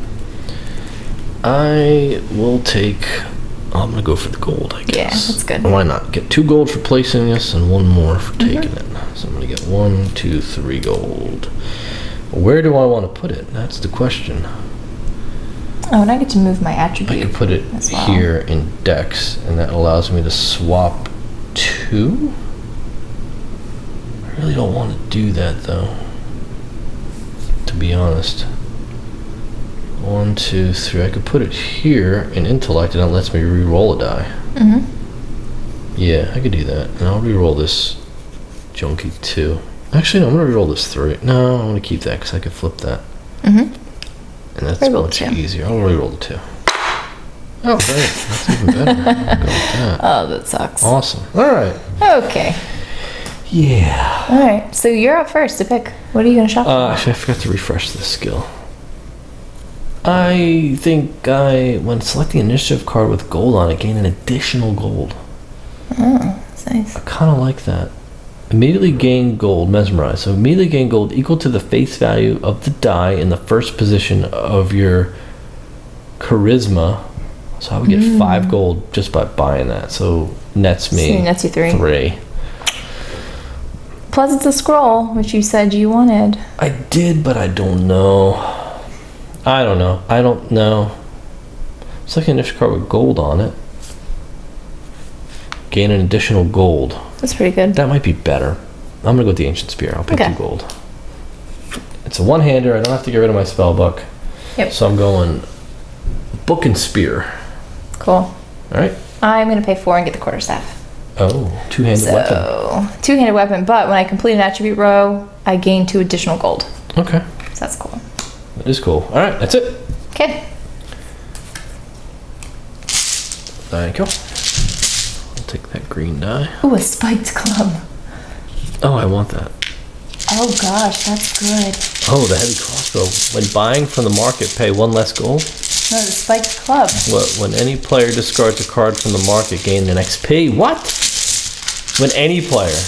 Speaker 1: I will take... I'm gonna go for the gold, I guess.
Speaker 2: Yeah, that's good.
Speaker 1: Why not? Get 2 gold for placing this and 1 more for taking it. So I'm gonna get 1, 2, 3 gold. Where do I want to put it? That's the question.
Speaker 2: Oh, and I get to move my attribute.
Speaker 1: I could put it
Speaker 2: as well.
Speaker 1: here in Dex, and that allows me to swap 2? I really don't want to do that, though. To be honest. 1, 2, 3. I could put it here in Intellect, and that lets me re-roll a die. Yeah, I could do that. And I'll re-roll this junky 2. Actually, no, I'm going to re-roll this 3. No, I'm going to keep that, because I could flip that. And that's much easier. I'll re-roll the 2. Oh, great. That's even better. I'll go with that.
Speaker 2: Oh, that sucks.
Speaker 1: Awesome. All right.
Speaker 2: Okay.
Speaker 1: Yeah.
Speaker 2: All right. So you're up first to pick. What are you going to shop for?
Speaker 1: Actually, I forgot to refresh this skill. I think when selecting an initiative card with gold on it, gain an additional gold.
Speaker 2: Oh, that's nice.
Speaker 1: I kind of like that. Immediately gain gold, mesmerize. So immediately gain gold equal to the face value of the die in the first position of your charisma. So I would get 5 gold just by buying that. So nets me
Speaker 2: So nets you 3.
Speaker 1: 3.
Speaker 2: Plus it's a scroll, which you said you wanted.
Speaker 1: I did, but I don't know. I don't know. It's like an initiative card with gold on it. Gain an additional gold.
Speaker 2: That's pretty good.
Speaker 1: That might be better. I'm gonna go with the Ancient Spear. I'll pick 2 gold. It's a one-hander. I don't have to get rid of my spell book.
Speaker 2: Yep.
Speaker 1: So I'm going Book and Spear.
Speaker 2: Cool.
Speaker 1: All right.
Speaker 2: I'm going to pay 4 and get the quarterstaff.
Speaker 1: Oh, 2-handed weapon.
Speaker 2: So, 2-handed weapon, but when I complete an attribute row, I gain 2 additional gold.
Speaker 1: Okay.
Speaker 2: So that's cool.
Speaker 1: That is cool. All right, that's it.
Speaker 2: Okay.
Speaker 1: Thank you. I'll take that green die.
Speaker 2: Ooh, a spiked club.
Speaker 1: Oh, I want that.
Speaker 2: Oh gosh, that's good.
Speaker 1: Oh, the heavy crossbow. When buying from the market, pay 1 less gold.
Speaker 2: No, the spiked club.
Speaker 1: When any player discards a card from the market, gain an XP. What? When any player.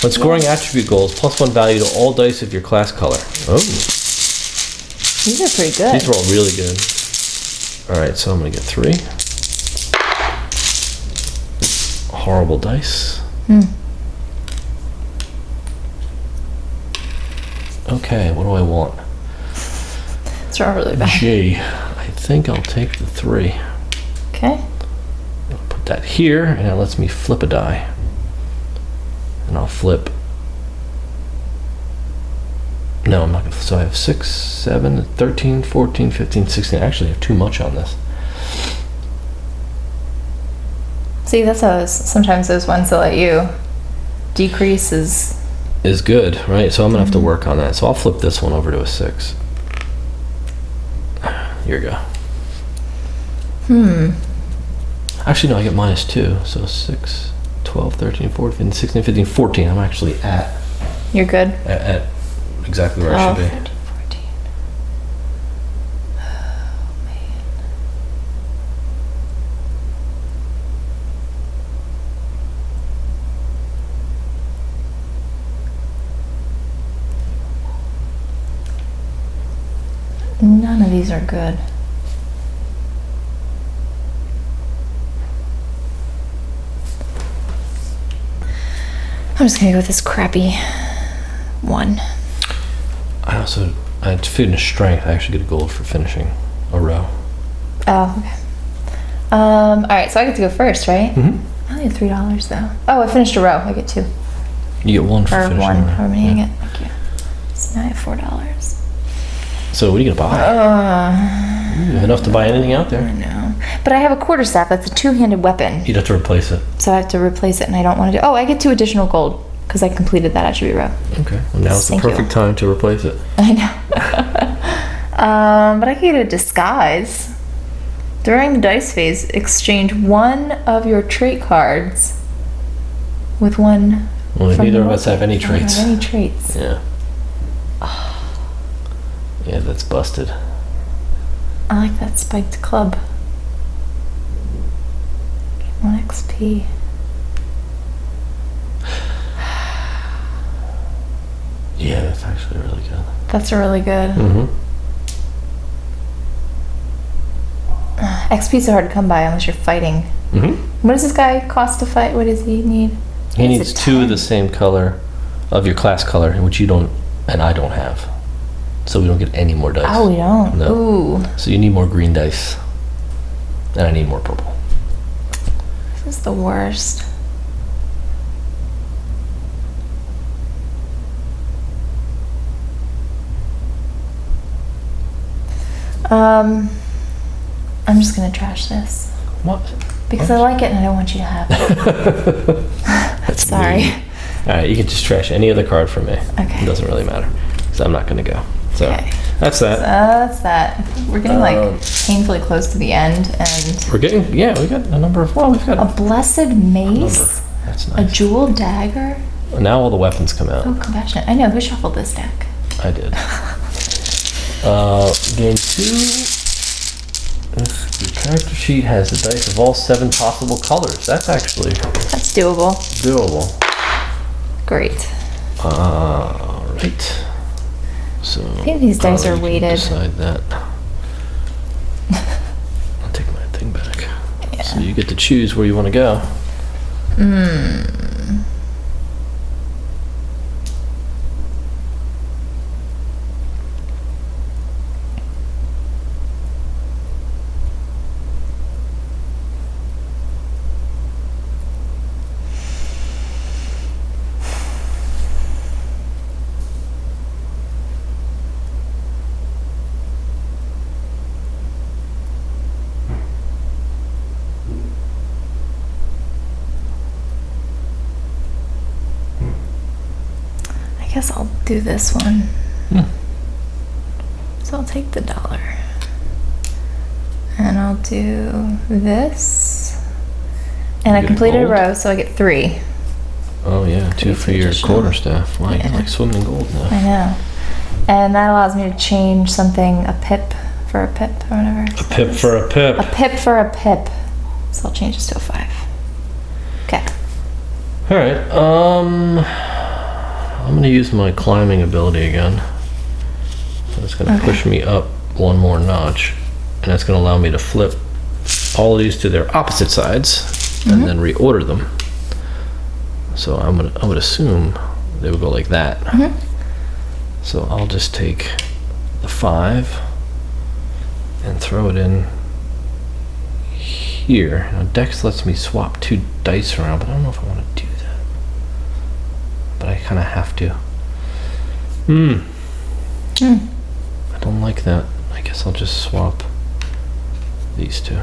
Speaker 1: When scoring attribute goals, +1 value to all dice of your class color. Oh.
Speaker 2: These are pretty good.
Speaker 1: These were all really good. All right, so I'm gonna get 3. Horrible dice. Okay, what do I want?
Speaker 2: It's all really bad.
Speaker 1: G. I think I'll take the 3.
Speaker 2: Okay.
Speaker 1: I'll put that here, and it lets me flip a die. And I'll flip. No, I'm not gonna. So I have 6, 7, 13, 14, 15, 16. Actually, I have too much on this.
Speaker 2: See, that's how sometimes those ones that let you decrease
Speaker 1: is good, right? So I'm gonna have to work on that. So I'll flip this one over to a 6. Here you go. Actually, no, I get -2. So 6, 12, 13, 14, 16, 15, 14. I'm actually at
Speaker 2: You're good.
Speaker 1: at exactly where I should be.
Speaker 2: 13, 14. Oh, man. None of these are good. I'm just gonna go with this crappy one.
Speaker 1: I had to finish strength. I actually get a gold for finishing a row.
Speaker 2: Oh, okay. All right, so I get to go first, right? I only have $3 though. Oh, I finished a row. I get 2.
Speaker 1: You get 1 for
Speaker 2: Or
Speaker 1: finishing
Speaker 2: 1,
Speaker 1: a row.
Speaker 2: however many
Speaker 1: Yeah.
Speaker 2: I get. Thank you. So now I have $4.
Speaker 1: So what are you gonna buy? You have enough to buy anything out
Speaker 2: I
Speaker 1: there.
Speaker 2: know. But I have a quarterstaff. That's a 2-handed weapon.
Speaker 1: You'd have to replace it.
Speaker 2: So I have to replace it, and I don't want to do. Oh, I get 2 additional gold because I completed that attribute row.
Speaker 1: Okay. Well, now's the
Speaker 2: Thank you.
Speaker 1: perfect time to replace it.
Speaker 2: I know. But I can get a disguise. During the dice phase, exchange 1 of your trait cards with 1.
Speaker 1: Well,
Speaker 2: from
Speaker 1: neither of
Speaker 2: your-
Speaker 1: us have any
Speaker 2: I don't
Speaker 1: traits.
Speaker 2: have any traits.
Speaker 1: Yeah. Yeah, that's busted.
Speaker 2: I like that spiked club. 1 XP.
Speaker 1: Yeah, that's actually really good.
Speaker 2: That's really good. XP is so hard to come by unless you're fighting. What does this guy cost to fight? What does he need?
Speaker 1: He
Speaker 2: It's
Speaker 1: needs
Speaker 2: a
Speaker 1: 2 of
Speaker 2: 10.
Speaker 1: the same color of your class color, which you don't, and I don't have. So we don't get any more dice.
Speaker 2: Oh, we don't.
Speaker 1: No.
Speaker 2: Ooh,
Speaker 1: So you need more green dice. And I need more purple.
Speaker 2: this is the worst. I'm just gonna trash this
Speaker 1: What?
Speaker 2: because I like it and I don't want you to have it.
Speaker 1: That's
Speaker 2: Sorry.
Speaker 1: mean. All right, you can just trash any other card from me.
Speaker 2: Okay.
Speaker 1: It doesn't really matter. So I'm not going to go. So
Speaker 2: Okay.
Speaker 1: that's that.
Speaker 2: That's that. We're getting like painfully close to the end, and
Speaker 1: We're getting, yeah, we got a number of, well, we've got
Speaker 2: a blessed
Speaker 1: a
Speaker 2: mace,
Speaker 1: number. That's
Speaker 2: a
Speaker 1: nice.
Speaker 2: jeweled dagger.
Speaker 1: Now all the weapons come out.
Speaker 2: Oh, compassionate. I know who shuffled this deck.
Speaker 1: I did. Game 2. The character sheet has the dice of all 7 possible colors. That's actually
Speaker 2: That's doable.
Speaker 1: doable.
Speaker 2: Great.
Speaker 1: Right. So
Speaker 2: I think these dice
Speaker 1: probably
Speaker 2: are
Speaker 1: can
Speaker 2: weighted.
Speaker 1: Decide that. I'll take my thing back.
Speaker 2: Yeah.
Speaker 1: So you get to choose where you want to go.
Speaker 2: I guess I'll do this one. So I'll take the $1. And I'll do this. And I
Speaker 1: get a
Speaker 2: completed a
Speaker 1: gold?
Speaker 2: row, so I get 3.
Speaker 1: Oh yeah, 2 for your
Speaker 2: additional.
Speaker 1: quarterstaff. Wow,
Speaker 2: Yeah.
Speaker 1: you're like swimming in gold now.
Speaker 2: I know. And that allows me to change something, a pip for a pip or whatever.
Speaker 1: A pip for a pip.
Speaker 2: A pip for a pip. So I'll change this to a 5. Okay.
Speaker 1: All right. I'm gonna use my climbing ability again. So it's going to push me up one more notch, and that's going to allow me to flip all of these to their opposite sides and then reorder them. So I would assume they would go like that. So I'll just take the 5 and throw it in here. Now Dex lets me swap 2 dice around, but I don't know if I want to do that. But I kind of have to. I don't like that. I guess I'll just swap these 2.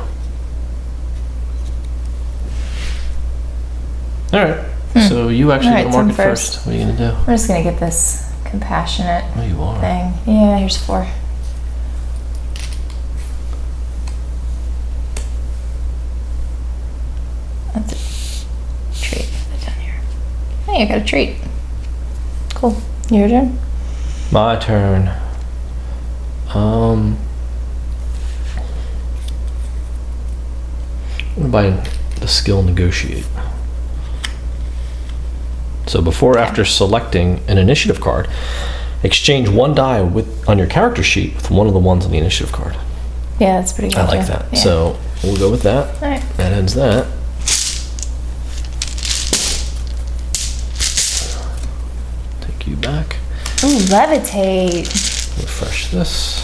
Speaker 1: Alright, so you actually go to market first. What are you going to do?
Speaker 2: I'm just going to get this compassionate
Speaker 1: You are.
Speaker 2: thing. Yeah, here's 4. That's a treat. Put it down here. Hey, I got a treat. Cool. Your turn?
Speaker 1: My turn. I'm gonna buy the skill negotiate. So before or after selecting an initiative card, exchange 1 die on your character sheet with one of the ones on the initiative card.
Speaker 2: Yeah, that's pretty good.
Speaker 1: I like
Speaker 2: too.
Speaker 1: that.
Speaker 2: Yeah.
Speaker 1: So we'll go with that.
Speaker 2: All right.
Speaker 1: That ends that. Take you back.
Speaker 2: Ooh, levitate.
Speaker 1: Refresh this.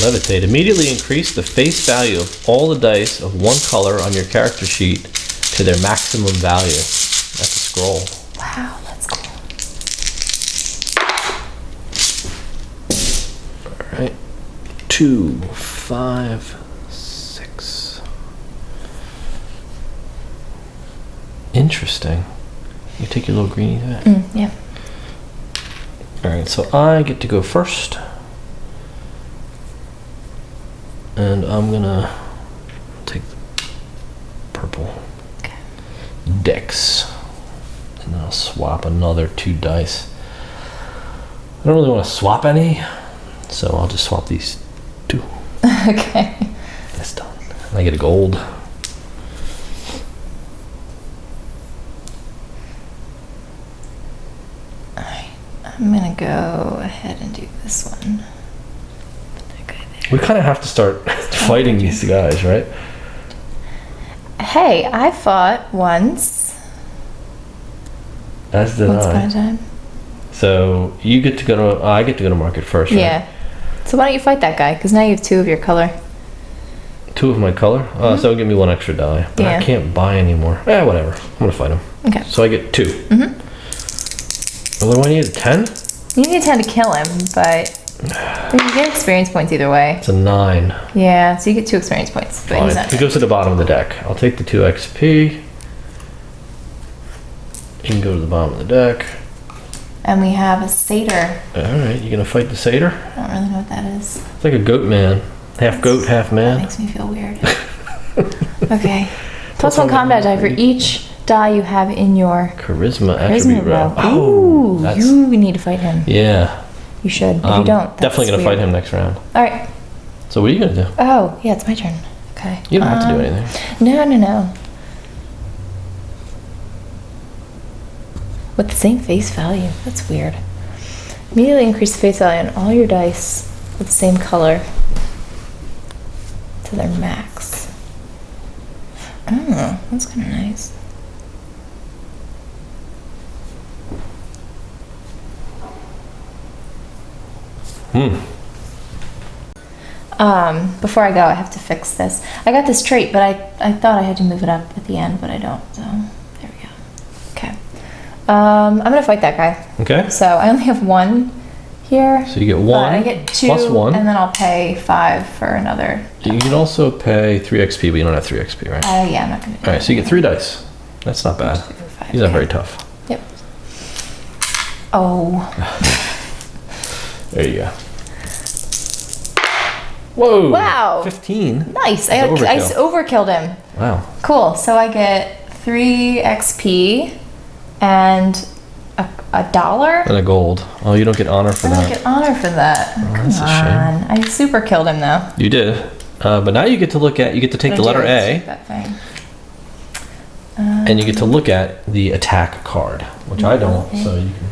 Speaker 1: Levitate. Immediately increase the face value of all the dice of one color on your character sheet to their maximum value. That's a scroll.
Speaker 2: Wow, that's cool.
Speaker 1: Alright. 2, 5, 6. Interesting. You take your little greenie back.
Speaker 2: Yeah.
Speaker 1: Alright, so I get to go first. And I'm gonna take the purple Dex. And I'll swap another 2 dice. I don't really want to swap any, so I'll just swap these 2.
Speaker 2: Okay.
Speaker 1: That's done. And I get a gold.
Speaker 2: Alright. I'm gonna go ahead and do this one. Put that guy there.
Speaker 1: We kind of have to start fighting these guys, right?
Speaker 2: Hey, I fought once.
Speaker 1: As did
Speaker 2: Once upon
Speaker 1: I.
Speaker 2: a time.
Speaker 1: So you get to go to. I get to go to market first, right?
Speaker 2: Yeah. So why don't you fight that guy? Because now you have 2 of your color.
Speaker 1: 2 of my color. So it'll give me 1 extra die. But I
Speaker 2: Yeah.
Speaker 1: can't buy anymore. Whatever. I'm gonna fight him.
Speaker 2: Okay.
Speaker 1: So I get 2. And what do I need? A 10?
Speaker 2: You need a 10 to kill him, but you get experience points either way.
Speaker 1: It's a 9.
Speaker 2: Yeah, so you get 2 experience points. But he's
Speaker 1: Fine.
Speaker 2: not
Speaker 1: He goes to the bottom of the deck. I'll take the 2 XP. You can go to the bottom of the deck.
Speaker 2: And we have a satyr.
Speaker 1: Alright, you gonna fight the satyr?
Speaker 2: I don't really know what that is.
Speaker 1: It's like a goat man. Half goat, half
Speaker 2: That
Speaker 1: man.
Speaker 2: makes me feel weird. Okay. +1 combat die for each die you have in your
Speaker 1: Charisma
Speaker 2: charisma
Speaker 1: attribute
Speaker 2: row.
Speaker 1: row.
Speaker 2: Ooh,
Speaker 1: that's,
Speaker 2: you need to fight him.
Speaker 1: yeah.
Speaker 2: You should. If you
Speaker 1: I'm
Speaker 2: don't, that's
Speaker 1: definitely gonna
Speaker 2: weird.
Speaker 1: fight him next round.
Speaker 2: All right.
Speaker 1: So what are you gonna do?
Speaker 2: Oh, yeah, it's my turn. Okay.
Speaker 1: You don't have to do anything.
Speaker 2: No. With the same face value. That's weird. Immediately increase the face value on all your dice with the same color to their max. Oh, that's kind of nice. Before I go, I have to fix this. I got this trait, but I thought I had to move it up at the end, but I don't. So there we go. Okay. I'm gonna fight that guy.
Speaker 1: Okay.
Speaker 2: So I only have 1 here.
Speaker 1: So you get 1.
Speaker 2: But I get 2
Speaker 1: plus 1.
Speaker 2: and then I'll pay 5 for another.
Speaker 1: You can also pay 3 XP, but you don't have 3 XP, right?
Speaker 2: Yeah, I'm not gonna do
Speaker 1: Alright, so you get 3 dice. That's not bad.
Speaker 2: 2 for 5.
Speaker 1: He's not
Speaker 2: Okay.
Speaker 1: very tough.
Speaker 2: Yep. Oh.
Speaker 1: There you go. Whoa!
Speaker 2: Wow.
Speaker 1: 15.
Speaker 2: Nice. I
Speaker 1: That's
Speaker 2: overkilled him.
Speaker 1: Wow.
Speaker 2: Cool. So I get 3 XP and a dollar.
Speaker 1: And a gold. Oh, you don't get honor for
Speaker 2: I don't
Speaker 1: that.
Speaker 2: get honor for that. Come
Speaker 1: that's a shame.
Speaker 2: on. I super killed him though.
Speaker 1: You did. But now you get to take the letter A.
Speaker 2: That thing.
Speaker 1: and you get to look at the attack card, which I don't, so you can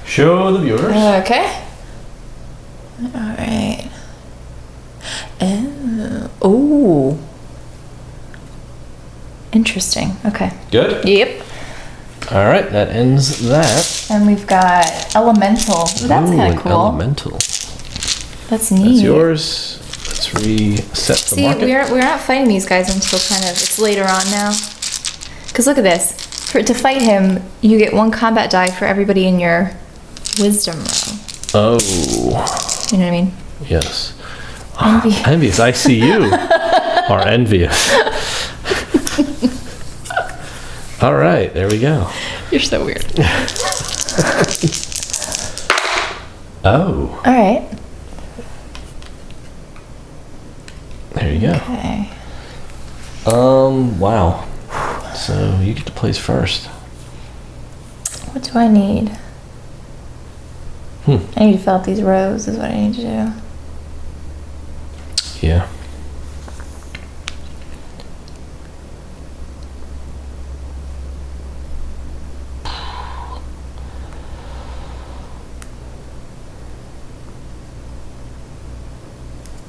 Speaker 1: show the viewers.
Speaker 2: Okay. All right. Oh. Interesting. Okay.
Speaker 1: Good?
Speaker 2: Yep.
Speaker 1: All right, that ends that.
Speaker 2: And we've got elemental. Ooh, that's kind of cool.
Speaker 1: Elemental.
Speaker 2: That's neat.
Speaker 1: That's yours. Let's reset the market.
Speaker 2: See, we're not fighting these guys until it's later on now. Because look at this. To fight him, you get 1 combat die for everybody in your wisdom row.
Speaker 1: Oh.
Speaker 2: You know what I mean?
Speaker 1: Yes.
Speaker 2: Envious.
Speaker 1: Envious. I see you are envious. All right, there we go.
Speaker 2: You're so weird.
Speaker 1: Oh.
Speaker 2: All right.
Speaker 1: There you go.
Speaker 2: Okay.
Speaker 1: Wow. So you get to place first.
Speaker 2: What do I need? I need to fill out these rows is what I need to do.
Speaker 1: Yeah.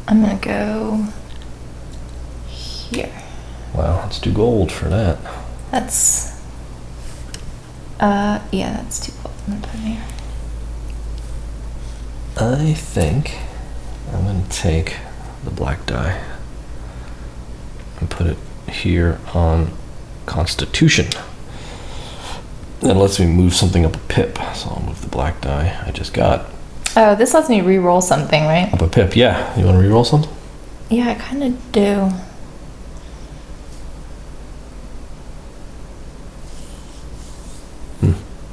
Speaker 2: I'm gonna go here.
Speaker 1: Wow, let's do gold for that.
Speaker 2: That's yeah, that's too cold. I'm gonna put it here.
Speaker 1: I think I'm going to take the black die and put it here on Constitution. That lets me move something up a pip, so I'll move the black die I just got.
Speaker 2: Oh, this lets me re-roll something, right?
Speaker 1: Up a pip, yeah. You want to re-roll something?
Speaker 2: Yeah, I kind of do.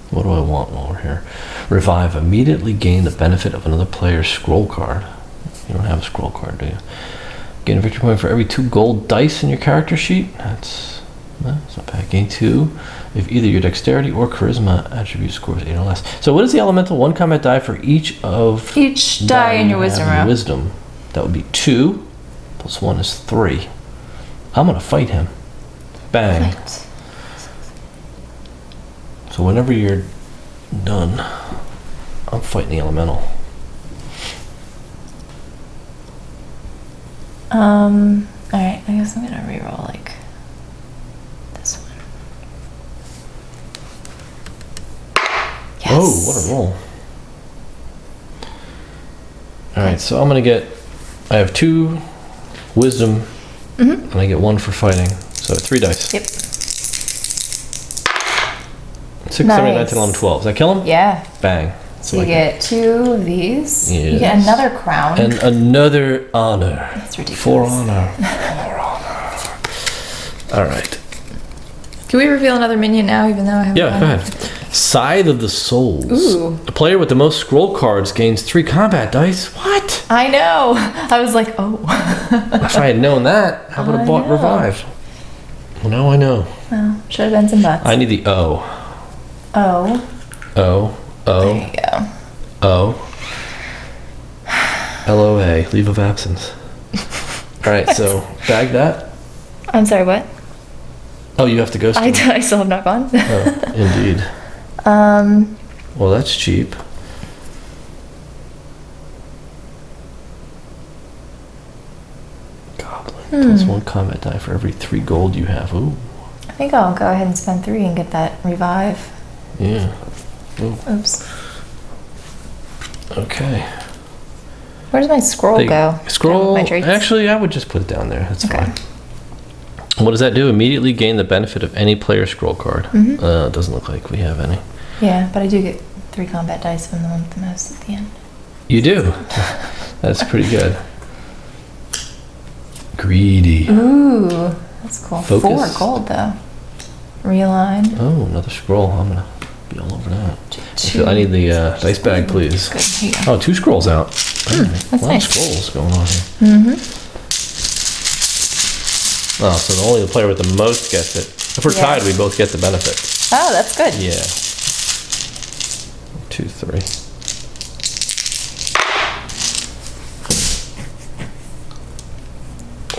Speaker 1: What do I want while we're here? Revive. Immediately gain the benefit of another player's scroll card. You don't have a scroll card, do you? Gain a victory point for every 2 gold dice in your character sheet. That's not bad. Gain 2 if either your dexterity or charisma attribute scores 8 or less. So what is the elemental? 1 combat die for each
Speaker 2: die in your wisdom row.
Speaker 1: Wisdom. That would be 2 plus 1 is 3. I'm gonna fight him. Bang.
Speaker 2: Fight.
Speaker 1: So whenever you're done, I'm fighting the elemental.
Speaker 2: Alright, I guess I'm gonna reroll like this one. Yes.
Speaker 1: Oh, what a roll. Alright, so I'm gonna get, I have 2 wisdom, and I get 1 for fighting. So 3 dice.
Speaker 2: Yep.
Speaker 1: 6, 7, 8, 9, 10, 11, 12. Does that kill him?
Speaker 2: Yeah.
Speaker 1: Bang.
Speaker 2: So you get 2 of these.
Speaker 1: Yes.
Speaker 2: You get another crown.
Speaker 1: And another honor.
Speaker 2: That's ridiculous.
Speaker 1: For honor. For honor. Alright.
Speaker 2: Can we reveal another minion now, even though I haven't?
Speaker 1: Yeah, go ahead. Scythe of the Souls.
Speaker 2: Ooh.
Speaker 1: The player with the most scroll cards gains 3 combat dice. What?
Speaker 2: I know. I was like, oh.
Speaker 1: If I had known that, I would have bought
Speaker 2: know.
Speaker 1: Revive. Well, now I know.
Speaker 2: Well, should have been some butts.
Speaker 1: I need the O.
Speaker 2: Oh.
Speaker 1: O. O.
Speaker 2: There you go.
Speaker 1: O. LOA. Leave of absence. Alright, so bag that.
Speaker 2: I'm sorry, what?
Speaker 1: Oh, you have to go
Speaker 2: I
Speaker 1: still.
Speaker 2: I still have not gone.
Speaker 1: Oh, indeed. Well, that's cheap. Goblin. Plus 1 combat die for every 3 gold you have. Ooh.
Speaker 2: I think I'll go ahead and spend 3 and get that revive.
Speaker 1: Yeah. Ooh.
Speaker 2: Oops.
Speaker 1: Okay.
Speaker 2: Where does my scroll go?
Speaker 1: Scroll.
Speaker 2: My traits?
Speaker 1: Actually, I would just put it down there. That's
Speaker 2: Okay.
Speaker 1: fine. What does that do? Immediately gain the benefit of any player scroll card. It doesn't look like we have any.
Speaker 2: Yeah, but I do get 3 combat dice from the one with the most at the end.
Speaker 1: You do. That's pretty good. Greedy.
Speaker 2: Ooh, that's cool.
Speaker 1: Focus.
Speaker 2: 4 gold though. Realign.
Speaker 1: Oh, another scroll. I'm gonna be all over that.
Speaker 2: Two.
Speaker 1: I need the dice bag, please.
Speaker 2: Good. Here you go.
Speaker 1: Oh, 2 scrolls out.
Speaker 2: That's
Speaker 1: a lot
Speaker 2: nice.
Speaker 1: of scrolls going on here. Oh, so only the player with the most gets it. If we're tied, we both get the benefit.
Speaker 2: Oh, that's good.
Speaker 1: Yeah. 2, 3.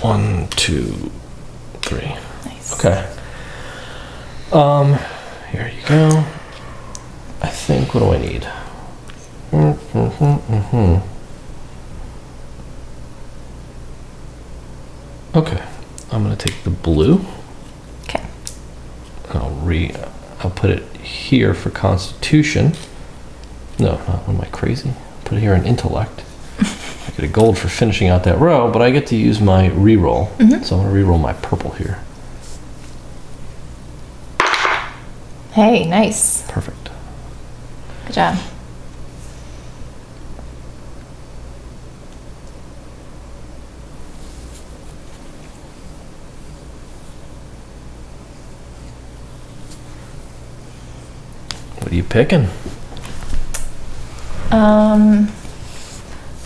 Speaker 1: One, 2, 3.
Speaker 2: Nice.
Speaker 1: Okay. Here you go. I think, what do I need? Okay, I'm gonna take the blue.
Speaker 2: Okay.
Speaker 1: I'll put it here for Constitution. No, what am I crazy? Put it here in Intellect. I get a gold for finishing out that row, but I get to use my reroll. So I'm gonna reroll my purple here.
Speaker 2: Hey, nice.
Speaker 1: Perfect.
Speaker 2: Good job.
Speaker 1: What are you picking?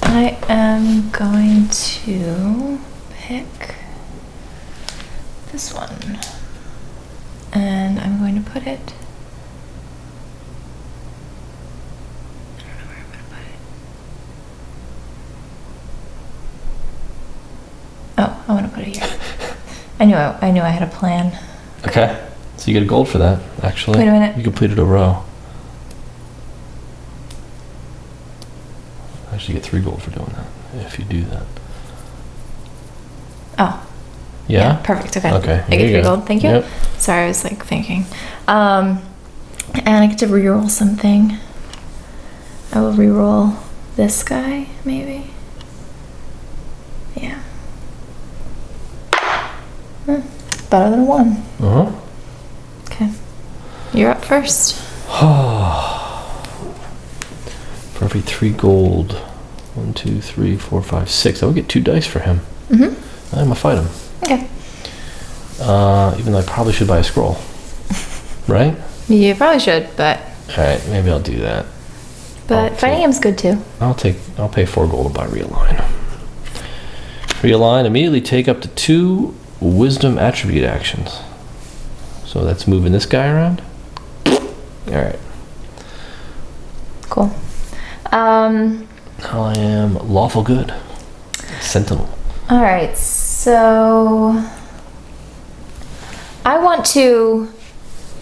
Speaker 2: I am going to pick this one. And I'm going to put it. I don't know where I'm going to put it. Oh, I want to put it here. I knew I had a plan.
Speaker 1: Okay. So you get a gold for that, actually.
Speaker 2: Wait a minute.
Speaker 1: You completed a row. Actually, you get 3 gold for doing that, if you do that.
Speaker 2: Oh.
Speaker 1: Yeah?
Speaker 2: Perfect. Okay.
Speaker 1: Okay.
Speaker 2: I get 3 gold. Thank you.
Speaker 1: Yep.
Speaker 2: Sorry, I was like thinking. And I get to reroll something. I will reroll this guy, maybe. Yeah. Better than a 1.
Speaker 1: Uh-huh.
Speaker 2: Okay. You're up first.
Speaker 1: For every 3 gold, 1, 2, 3, 4, 5, 6, I would get 2 dice for him. I'm gonna fight him.
Speaker 2: Okay.
Speaker 1: Even though I probably should buy a scroll. Right?
Speaker 2: You probably should, but
Speaker 1: Alright, maybe I'll do that.
Speaker 2: fighting him's good too.
Speaker 1: I'll pay 4 gold to buy Realign. Realign, immediately take up to 2 wisdom attribute actions. So that's moving this guy around. Alright.
Speaker 2: Cool.
Speaker 1: Now I am lawful good. Sentinel.
Speaker 2: All right, so I want to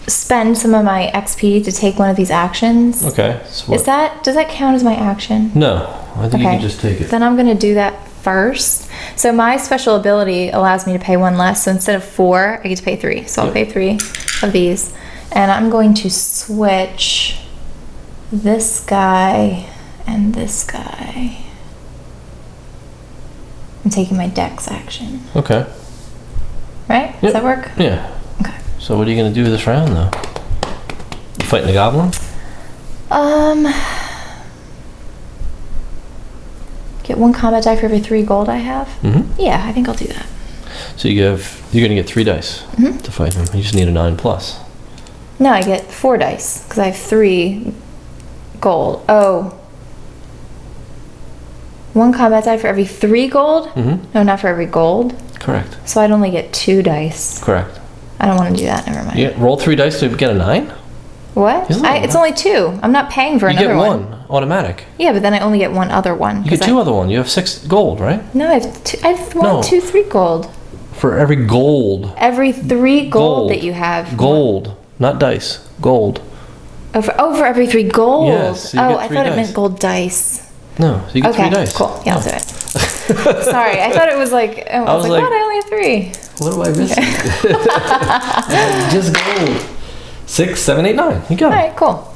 Speaker 2: spend some of my XP to take one of these actions.
Speaker 1: Okay. So
Speaker 2: Does that count as my action?
Speaker 1: No, I think you can just take it.
Speaker 2: Then I'm gonna do that first. So my special ability allows me to pay 1 less. So instead of 4, I get to pay 3. So I'll pay 3 of these, and I'm going to switch this guy and this guy. I'm taking my dex action.
Speaker 1: Okay.
Speaker 2: Right? Does that work?
Speaker 1: Yeah.
Speaker 2: Okay.
Speaker 1: So what are you gonna do this round, though? You fighting the goblin?
Speaker 2: Get 1 combat die for every 3 gold I have. Yeah, I think I'll do that.
Speaker 1: So you're gonna get 3 dice to fight him. You just need a 9+.
Speaker 2: No, I get 4 dice because I have 3 gold. Oh. 1 combat die for every 3 gold? No, not for every gold.
Speaker 1: Correct.
Speaker 2: So I'd only get 2 dice.
Speaker 1: Correct.
Speaker 2: I don't want to do that. Never mind.
Speaker 1: Yeah. Roll 3 dice to get a 9.
Speaker 2: What?
Speaker 1: Isn't that
Speaker 2: It's only 2. I'm not paying for
Speaker 1: You
Speaker 2: another
Speaker 1: get
Speaker 2: one.
Speaker 1: 1 automatic.
Speaker 2: Yeah, but then I only get 1 other one.
Speaker 1: You get 2 other one. You have 6 gold, right?
Speaker 2: No, I have 2. I have 1,
Speaker 1: No.
Speaker 2: 2, 3 gold.
Speaker 1: For every gold.
Speaker 2: Every 3 gold
Speaker 1: Gold.
Speaker 2: that you have.
Speaker 1: Gold, not dice. Gold.
Speaker 2: Oh, for every 3 gold.
Speaker 1: Yes, so you get
Speaker 2: I
Speaker 1: 3
Speaker 2: thought it
Speaker 1: dice.
Speaker 2: meant gold dice.
Speaker 1: No, so you get
Speaker 2: Okay,
Speaker 1: 3 dice.
Speaker 2: cool. Yeah, I'll do it. Sorry, I thought it was like. I was like, what? I only have 3.
Speaker 1: What am I missing? Just gold. 6, 7, 8, 9. You got
Speaker 2: All
Speaker 1: it.
Speaker 2: right, cool.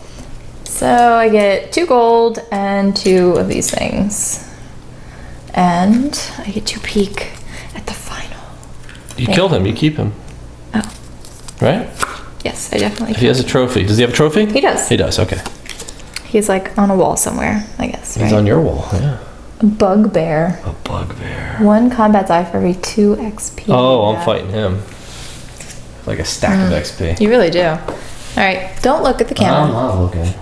Speaker 2: So I get 2 gold and 2 of these things, and I get to peek at the final.
Speaker 1: You killed him. You keep him.
Speaker 2: Oh,
Speaker 1: Right?
Speaker 2: yes, I definitely.
Speaker 1: If he has a trophy. Does he have a trophy?
Speaker 2: He does.
Speaker 1: He does, okay.
Speaker 2: He's like on a wall somewhere, I guess.
Speaker 1: He's
Speaker 2: Right?
Speaker 1: on your wall, yeah.
Speaker 2: A bugbear.
Speaker 1: A bugbear.
Speaker 2: 1 combat die for every 2 XP.
Speaker 1: Oh,
Speaker 2: Yeah.
Speaker 1: I'm fighting him. Like a stack of XP.
Speaker 2: You really do. All right, don't look at the
Speaker 1: I'm
Speaker 2: camera.
Speaker 1: not looking.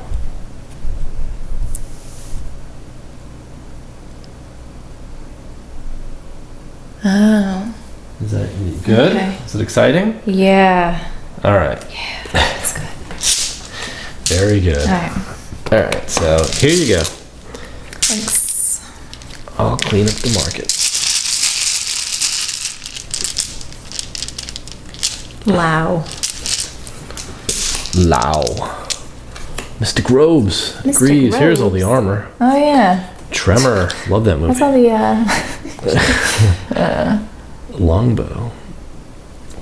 Speaker 2: Oh,
Speaker 1: Is that good?
Speaker 2: Okay.
Speaker 1: Is it exciting?
Speaker 2: yeah.
Speaker 1: All right.
Speaker 2: Yeah, that's good.
Speaker 1: Very good.
Speaker 2: All right,
Speaker 1: All right, so here you go.
Speaker 2: thanks.
Speaker 1: I'll clean up the market.
Speaker 2: Wow.
Speaker 1: Lao. Mystic Robes.
Speaker 2: Mystic
Speaker 1: Greaves. Here's all the
Speaker 2: Robes.
Speaker 1: armor.
Speaker 2: Oh yeah.
Speaker 1: Tremor. Love that movie.
Speaker 2: That's all the
Speaker 1: Longbow.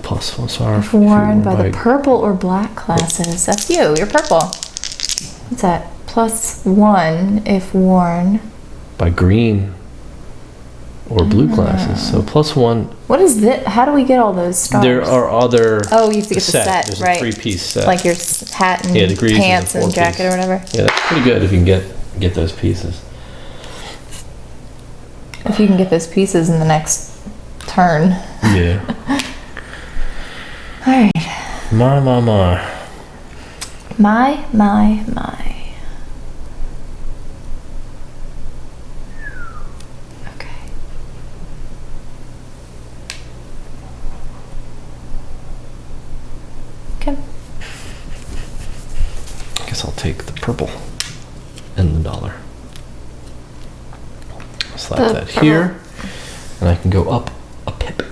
Speaker 1: Plus one star. if
Speaker 2: worn
Speaker 1: you
Speaker 2: by the purple or black classes. That's you. You're purple. What's that? +1 if worn.
Speaker 1: by green or blue classes. So +1.
Speaker 2: What is this? How do we get all those stars?
Speaker 1: There are other.
Speaker 2: Oh, you have to get the set,
Speaker 1: There's
Speaker 2: right?
Speaker 1: a 3-piece set.
Speaker 2: Like your hat and
Speaker 1: Yeah, the greaves
Speaker 2: pants
Speaker 1: and
Speaker 2: and
Speaker 1: the
Speaker 2: jacket or
Speaker 1: 4-piece.
Speaker 2: whatever.
Speaker 1: Yeah, that's pretty good if you can get those pieces.
Speaker 2: If you can get those pieces in the next turn.
Speaker 1: Yeah.
Speaker 2: All right.
Speaker 1: My.
Speaker 2: My. Okay. Okay.
Speaker 1: I guess I'll take the purple and the dollar. Slap
Speaker 2: The
Speaker 1: that
Speaker 2: purple.
Speaker 1: here, and I can go up a pip.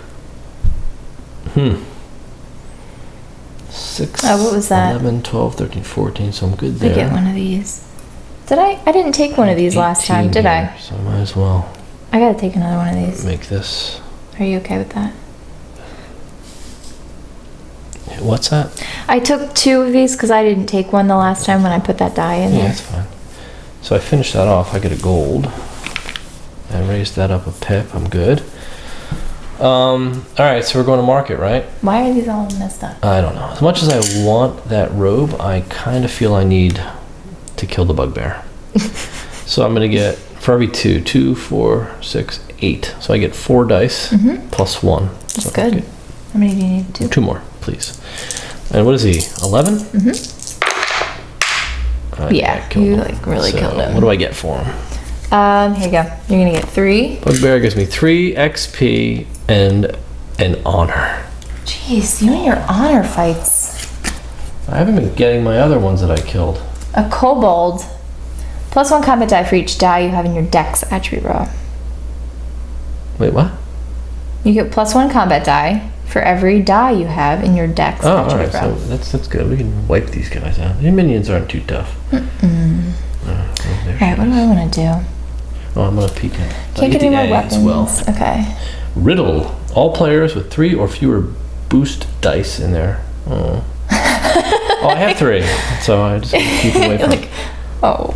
Speaker 1: 6,
Speaker 2: Oh, what was that?
Speaker 1: 11, 12, 13, 14, so I'm good
Speaker 2: I
Speaker 1: there.
Speaker 2: get one of these. Did I? I didn't take one of these last time,
Speaker 1: 18
Speaker 2: did I?
Speaker 1: here, So I might as well
Speaker 2: I gotta take another one of these.
Speaker 1: make this.
Speaker 2: Are you okay with that?
Speaker 1: What's that?
Speaker 2: I took 2 of these because I didn't take one the last time when I put that die in
Speaker 1: Yeah,
Speaker 2: there.
Speaker 1: that's fine. So I finished that off. I get a gold. I raised that up a pip. I'm good. All right, so we're going to market, right?
Speaker 2: Why are these all messed up?
Speaker 1: I don't know. As much as I want that robe, I kind of feel I need to kill the bugbear. So I'm going to get, for every 2, 4, 6, 8. So I get 4 dice plus 1.
Speaker 2: That's
Speaker 1: So
Speaker 2: good.
Speaker 1: get
Speaker 2: How many do you need? 2?
Speaker 1: 2 more, please. And what is he? 11?
Speaker 2: Yeah, you like really killed him.
Speaker 1: What do I get for him?
Speaker 2: Here you go. You're gonna get 3.
Speaker 1: Bugbear gives me 3 XP and an honor.
Speaker 2: Jeez, you and your honor fights.
Speaker 1: I haven't been getting my other ones that I killed.
Speaker 2: A kobold. +1 combat die for each die you have in your dex attribute row.
Speaker 1: Wait, what?
Speaker 2: You get +1 combat die for every die you have in your dex
Speaker 1: Oh, alright,
Speaker 2: attribute
Speaker 1: so
Speaker 2: row.
Speaker 1: that's good. We can wipe these guys out. Your minions aren't too tough.
Speaker 2: Alright, what do I want to do?
Speaker 1: Oh, I'm gonna peek at.
Speaker 2: Can't get any more
Speaker 1: A
Speaker 2: weapons.
Speaker 1: as well.
Speaker 2: Okay.
Speaker 1: Riddle. All players with 3 or fewer boost dice in there. Oh. Oh, I have 3, so I just keep away from.
Speaker 2: Like, oh.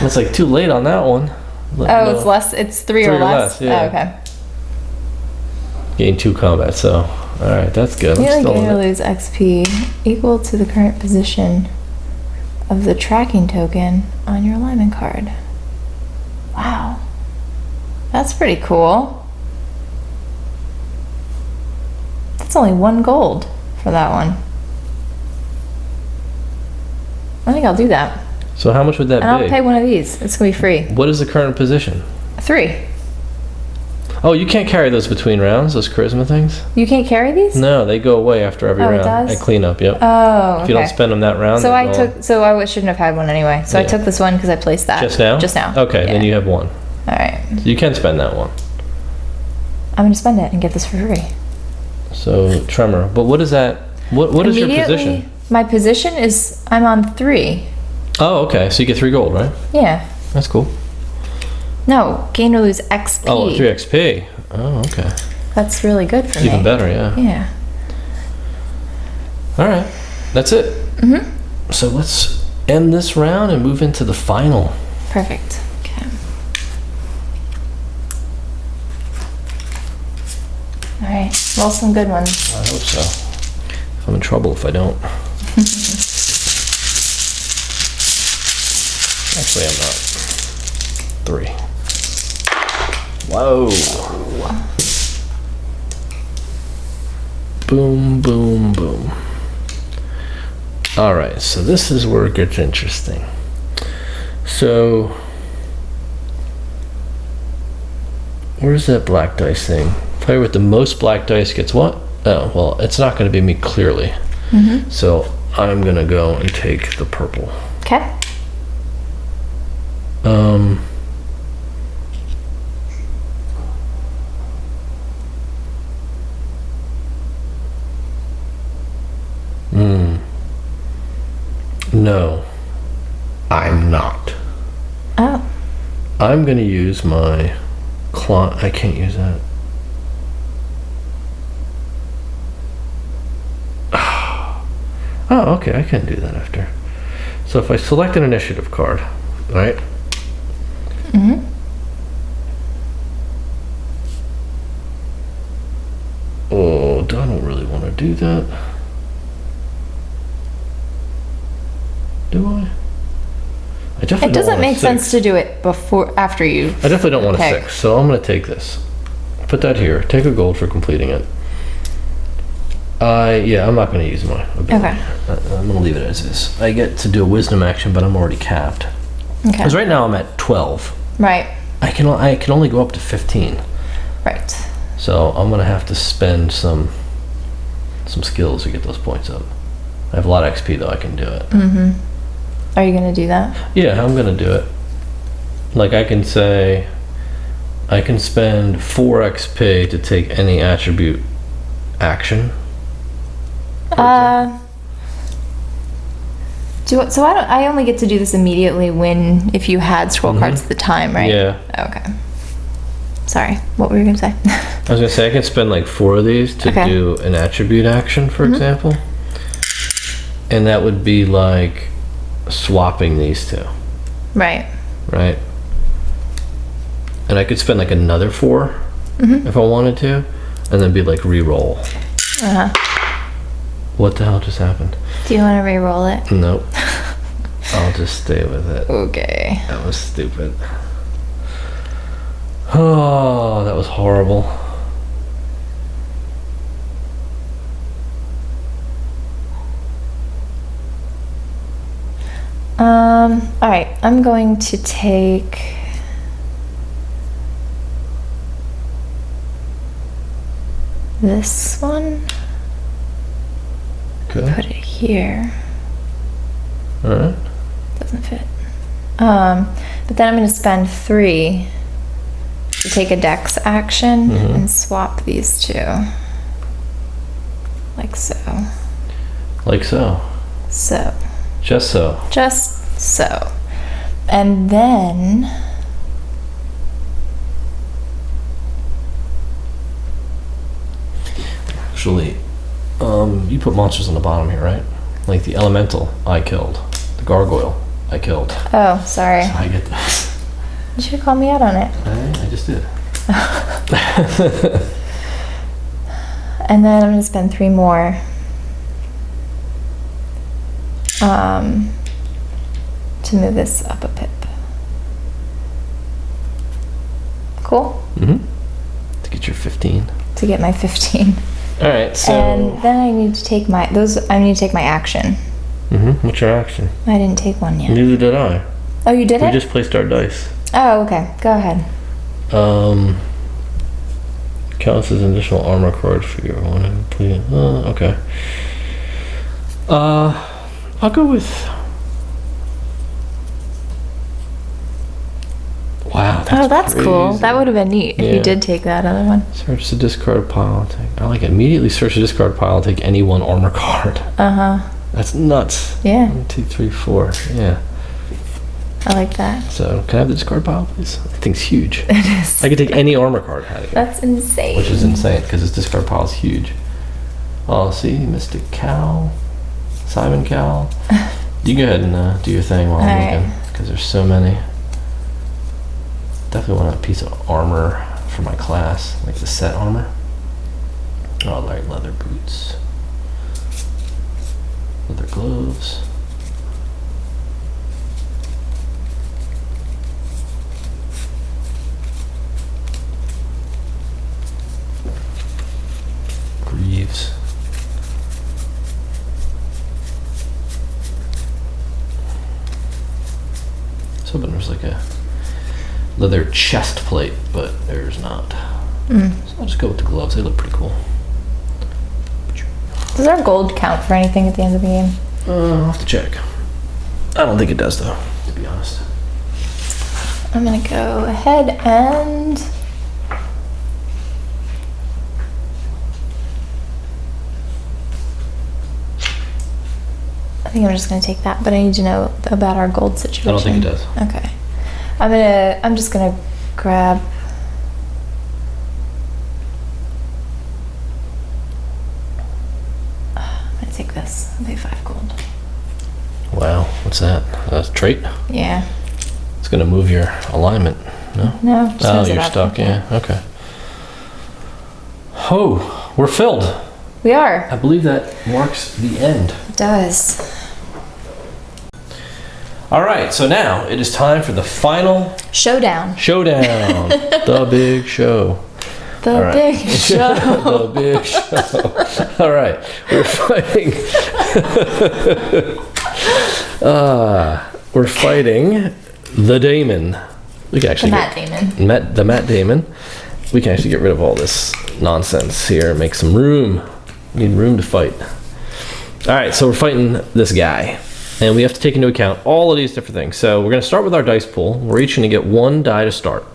Speaker 1: It's like too late on that one.
Speaker 2: Oh, it's less. It's 3 or less.
Speaker 1: yeah.
Speaker 2: Oh, okay.
Speaker 1: Gain 2 combat, so all right, that's good.
Speaker 2: You
Speaker 1: I'm still
Speaker 2: gain
Speaker 1: in
Speaker 2: or
Speaker 1: it.
Speaker 2: lose XP equal to the current position of the tracking token on your alignment card. Wow. That's pretty cool. That's only 1 gold for that one. I think I'll do that.
Speaker 1: So how much would that
Speaker 2: And I'll
Speaker 1: be?
Speaker 2: pay one of these. It's gonna be free.
Speaker 1: What is the current position?
Speaker 2: 3.
Speaker 1: Oh, you can't carry those between rounds, those charisma things?
Speaker 2: You can't carry these?
Speaker 1: No, they go away after every
Speaker 2: Oh, it
Speaker 1: round.
Speaker 2: does?
Speaker 1: At cleanup, yep.
Speaker 2: Oh,
Speaker 1: If you don't
Speaker 2: okay.
Speaker 1: spend them that round,
Speaker 2: So
Speaker 1: they
Speaker 2: I
Speaker 1: go
Speaker 2: took. So I shouldn't have had one anyway. So I
Speaker 1: Yeah.
Speaker 2: took this one because I placed that.
Speaker 1: just now?
Speaker 2: Just now.
Speaker 1: Okay, then
Speaker 2: Yeah.
Speaker 1: you have 1.
Speaker 2: All right.
Speaker 1: So you can spend that 1.
Speaker 2: I'm gonna spend it and get this for free.
Speaker 1: So tremor. But what is that? What is your position?
Speaker 2: My position is I'm on 3.
Speaker 1: Oh, okay. So you get 3 gold, right?
Speaker 2: Yeah.
Speaker 1: That's cool.
Speaker 2: No, gain or lose XP.
Speaker 1: Oh, 3 XP. Oh, okay.
Speaker 2: That's really good for me.
Speaker 1: Even better, yeah.
Speaker 2: Yeah.
Speaker 1: All right. That's it. So let's end this round and move into the final.
Speaker 2: Perfect. Okay. All right. Roll some good ones.
Speaker 1: I hope so. I'm in trouble if I don't. Actually, I'm not. 3. Whoa. Boom, boom, boom. All right, so this is where it gets interesting. So, where's that black dice thing? Player with the most black dice gets what? Oh, well, it's not going to be me clearly. So I'm going to go and take the purple.
Speaker 2: Okay.
Speaker 1: I'm not.
Speaker 2: Oh.
Speaker 1: I'm going to use my I can't use that. Oh, okay, I can do that after. So if I select an initiative card, right?
Speaker 2: Mm-hmm.
Speaker 1: Oh, I don't really want to do that. Do I? I definitely
Speaker 2: It doesn't
Speaker 1: don't want
Speaker 2: make
Speaker 1: a
Speaker 2: sense
Speaker 1: 6.
Speaker 2: to do it
Speaker 1: I
Speaker 2: after you.
Speaker 1: definitely don't want a
Speaker 2: pick.
Speaker 1: 6, so I'm going to take this. Put that here. Take a gold for completing it. Yeah, I'm not going to use my ability.
Speaker 2: Okay.
Speaker 1: I'm going to leave it as is. I get to do a wisdom action, but I'm already capped.
Speaker 2: Okay.
Speaker 1: Because right now I'm at 12.
Speaker 2: Right.
Speaker 1: I can only go up to 15.
Speaker 2: Right.
Speaker 1: So I'm going to have to spend some skills to get those points up. I have a lot of XP though. I can do it.
Speaker 2: Mm-hmm. Are you gonna do that?
Speaker 1: Yeah, I'm going to do it. Like I can say, I can spend 4 XP to take any attribute action.
Speaker 2: So I only get to do this immediately if you had scroll cards at the time, right?
Speaker 1: Yeah.
Speaker 2: Okay. Sorry, what were you gonna say?
Speaker 1: I was gonna say I can spend like 4 of these to
Speaker 2: Okay.
Speaker 1: do an attribute action, for example, and that would be like swapping these two,
Speaker 2: Right.
Speaker 1: right? And I could spend like another 4 if I wanted to, and then be like re-roll.
Speaker 2: Uh-huh.
Speaker 1: What the hell just happened?
Speaker 2: Do you want to re-roll it?
Speaker 1: Nope. I'll just stay with it.
Speaker 2: Okay.
Speaker 1: That was stupid. Oh, that was horrible.
Speaker 2: All right. I'm going to take. This one.
Speaker 1: Okay.
Speaker 2: Put it here.
Speaker 1: All right.
Speaker 2: Doesn't fit. But then I'm going to spend 3 to take a dex action and swap these two. Like so.
Speaker 1: Like so.
Speaker 2: So.
Speaker 1: Just so.
Speaker 2: Just so. And then.
Speaker 1: Actually, you put monsters on the bottom here, right? Like the elemental, I killed. The gargoyle, I killed.
Speaker 2: Oh, sorry.
Speaker 1: So I get this.
Speaker 2: You should have called me out on it.
Speaker 1: I just did.
Speaker 2: And then I'm going to spend 3 more. To move this up a pip. Cool?
Speaker 1: Mm-hmm. To get your 15.
Speaker 2: To get my 15.
Speaker 1: All right, so.
Speaker 2: And then I need to take my action.
Speaker 1: What's your action?
Speaker 2: I didn't take one yet.
Speaker 1: Neither did I.
Speaker 2: Oh, you did
Speaker 1: We
Speaker 2: it?
Speaker 1: just placed our dice.
Speaker 2: Oh, okay. Go ahead.
Speaker 1: Counts as an additional armor card for your one. Okay. I'll go with. Wow.
Speaker 2: That's cool.
Speaker 1: crazy.
Speaker 2: That would have been neat if
Speaker 1: Yeah.
Speaker 2: you did take that other one.
Speaker 1: Search the discard pile. I like it. Immediately search the discard pile. Take any one armor card.
Speaker 2: Uh-huh.
Speaker 1: That's nuts.
Speaker 2: Yeah.
Speaker 1: 1, 2, 3, 4. Yeah.
Speaker 2: I like that.
Speaker 1: So can I have the discard pile, please? That thing's huge.
Speaker 2: It is.
Speaker 1: I could take any armor card out of here,
Speaker 2: That's insane.
Speaker 1: which is insane because this discard pile is huge. Oh, see, Mystic Cow, Simon Cow. You go ahead and do your thing while I'm
Speaker 2: Alright.
Speaker 1: looking because there's so many. Definitely want a piece of armor for my class, like the set armor. Oh, like leather boots, leather gloves. Greaves. I was hoping there's like a leather chest plate, but there's not. So I'll just go with the gloves. They look pretty cool.
Speaker 2: Does our gold count for anything at the end of the game?
Speaker 1: I'll have to check. I don't think it does, though, to be honest.
Speaker 2: I'm gonna go ahead and I think I'm just gonna take that, but I need to know about our gold situation.
Speaker 1: I don't think it does.
Speaker 2: Okay. I'm just gonna grab. I'm gonna take this. I'll pay 5 gold.
Speaker 1: Wow, what's that? A trait?
Speaker 2: Yeah.
Speaker 1: It's gonna move your alignment. No?
Speaker 2: No. just
Speaker 1: Oh,
Speaker 2: moves it
Speaker 1: you're
Speaker 2: up.
Speaker 1: stuck, yeah, okay. Oh, we're filled.
Speaker 2: We are.
Speaker 1: I believe that marks the end.
Speaker 2: It does.
Speaker 1: All right, so now it is time for the final
Speaker 2: Showdown.
Speaker 1: showdown. The big show.
Speaker 2: The
Speaker 1: All right.
Speaker 2: big show.
Speaker 1: The big show. All right, we're fighting. We're fighting the Damon. We can
Speaker 2: The
Speaker 1: actually
Speaker 2: Matt Damon.
Speaker 1: the Matt Damon. We can actually get rid of all this nonsense here and make some room. We need room to fight. All right, so we're fighting this guy. And we have to take into account all of these different things. So we're going to start with our dice pool. We're each going to get 1 die to start.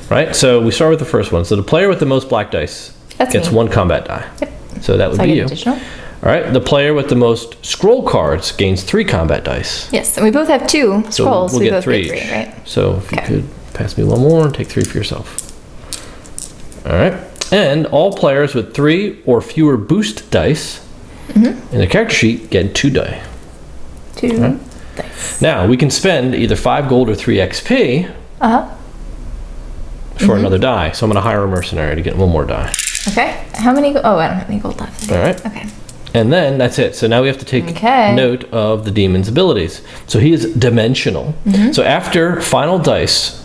Speaker 1: Right? So we start with the first one. So the player with the most black dice gets
Speaker 2: me.
Speaker 1: 1 combat die.
Speaker 2: Yep.
Speaker 1: So that would
Speaker 2: So I
Speaker 1: be
Speaker 2: get
Speaker 1: you.
Speaker 2: additional.
Speaker 1: All right. The player with the most scroll cards gains 3 combat dice.
Speaker 2: Yes, and we both have 2
Speaker 1: So
Speaker 2: scrolls.
Speaker 1: we'll
Speaker 2: we
Speaker 1: get
Speaker 2: both
Speaker 1: 3
Speaker 2: get 3,
Speaker 1: each.
Speaker 2: right?
Speaker 1: So if
Speaker 2: Okay.
Speaker 1: you could pass me 1 more and take 3 for yourself. All right. And all players with 3 or fewer boost dice in the character sheet get 2 die.
Speaker 2: 2
Speaker 1: Right.
Speaker 2: dice.
Speaker 1: Now we can spend either 5 gold or 3 XP
Speaker 2: Uh-huh.
Speaker 1: for another die. So I'm going to hire a mercenary to get 1 more die.
Speaker 2: Okay. How many? Oh, I don't have any gold left.
Speaker 1: All right.
Speaker 2: Okay.
Speaker 1: And then that's it. So now we have to take
Speaker 2: Okay.
Speaker 1: note of the demon's abilities. So he is dimensional. So after final dice,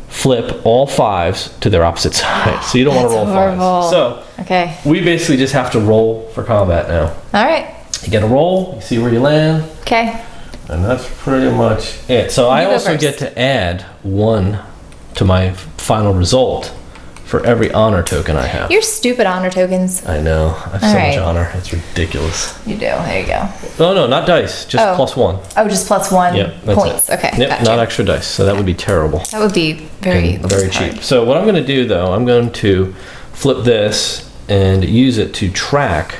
Speaker 1: flip all 5s to their opposite side. So you don't want to roll
Speaker 2: That's horrible.
Speaker 1: 5s. So
Speaker 2: Okay.
Speaker 1: we basically just have to roll for combat now.
Speaker 2: All right.
Speaker 1: You get a roll, you see where you land,
Speaker 2: Okay.
Speaker 1: and that's pretty much it. So I
Speaker 2: You go
Speaker 1: also
Speaker 2: first.
Speaker 1: get to add 1 to my final result for every honor token I have.
Speaker 2: Your stupid honor tokens.
Speaker 1: I know. I have
Speaker 2: All
Speaker 1: so
Speaker 2: right.
Speaker 1: much honor. It's ridiculous.
Speaker 2: You do. There you go.
Speaker 1: Oh, no, not dice. Just
Speaker 2: Oh.
Speaker 1: +1.
Speaker 2: Oh, just +1
Speaker 1: Yep, that's
Speaker 2: points.
Speaker 1: it.
Speaker 2: Okay.
Speaker 1: Yep,
Speaker 2: Gotcha.
Speaker 1: not extra dice. So that would be terrible.
Speaker 2: That would be very
Speaker 1: And very
Speaker 2: hard.
Speaker 1: cheap. So what I'm going to do though, I'm going to flip this and use it to track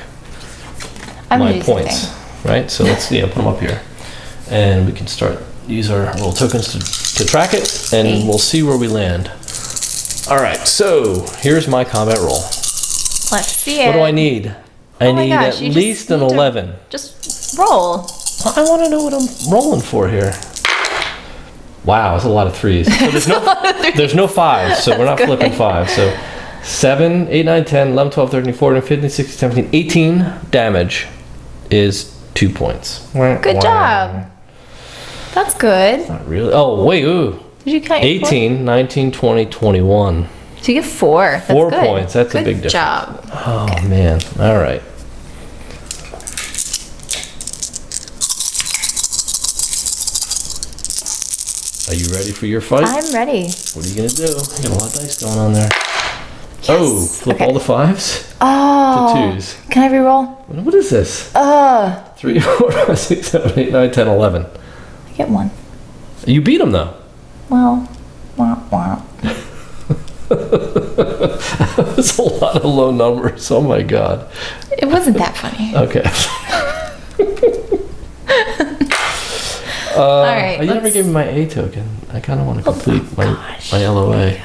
Speaker 2: I'm gonna
Speaker 1: my
Speaker 2: do the same
Speaker 1: points.
Speaker 2: thing.
Speaker 1: Right? So let's put them up here. And we can use our little tokens to track it, and
Speaker 2: Okay.
Speaker 1: we'll see where we land. All right, so here's my combat roll.
Speaker 2: Let's see it.
Speaker 1: What do I need? I
Speaker 2: Oh my
Speaker 1: need
Speaker 2: gosh,
Speaker 1: at
Speaker 2: you just
Speaker 1: least an
Speaker 2: need to-
Speaker 1: 11.
Speaker 2: Just roll.
Speaker 1: I want to know what I'm rolling for here. Wow, that's a lot of 3s. So there's no 5s, so we're not
Speaker 2: That's
Speaker 1: flipping
Speaker 2: good.
Speaker 1: 5. So 7, 8, 9, 10, 11, 12, 13, 14, 15, 16, 17, 18 damage is 2 points.
Speaker 2: Good job. That's good.
Speaker 1: Not really. Oh, wait, ooh.
Speaker 2: Did you count your
Speaker 1: 18, 19, 20, 21.
Speaker 2: So you get 4. That's
Speaker 1: 4
Speaker 2: good.
Speaker 1: points. That's a
Speaker 2: Good
Speaker 1: big difference.
Speaker 2: job.
Speaker 1: Oh, man. All right. Are you ready for your fight?
Speaker 2: I'm ready.
Speaker 1: What are you going to do? You got a lot of dice going on there. Oh, flip
Speaker 2: Okay.
Speaker 1: all the 5s
Speaker 2: Oh.
Speaker 1: to 2s.
Speaker 2: Can I re-roll?
Speaker 1: What is this? 3, 4, 5, 6, 7, 8, 9, 10, 11.
Speaker 2: I get 1.
Speaker 1: You beat him, though.
Speaker 2: Well, wah, wah.
Speaker 1: That's a lot of low numbers. Oh, my God.
Speaker 2: It wasn't that funny.
Speaker 1: Okay.
Speaker 2: All right.
Speaker 1: You never gave me my A token. I kind of want to complete my LOA.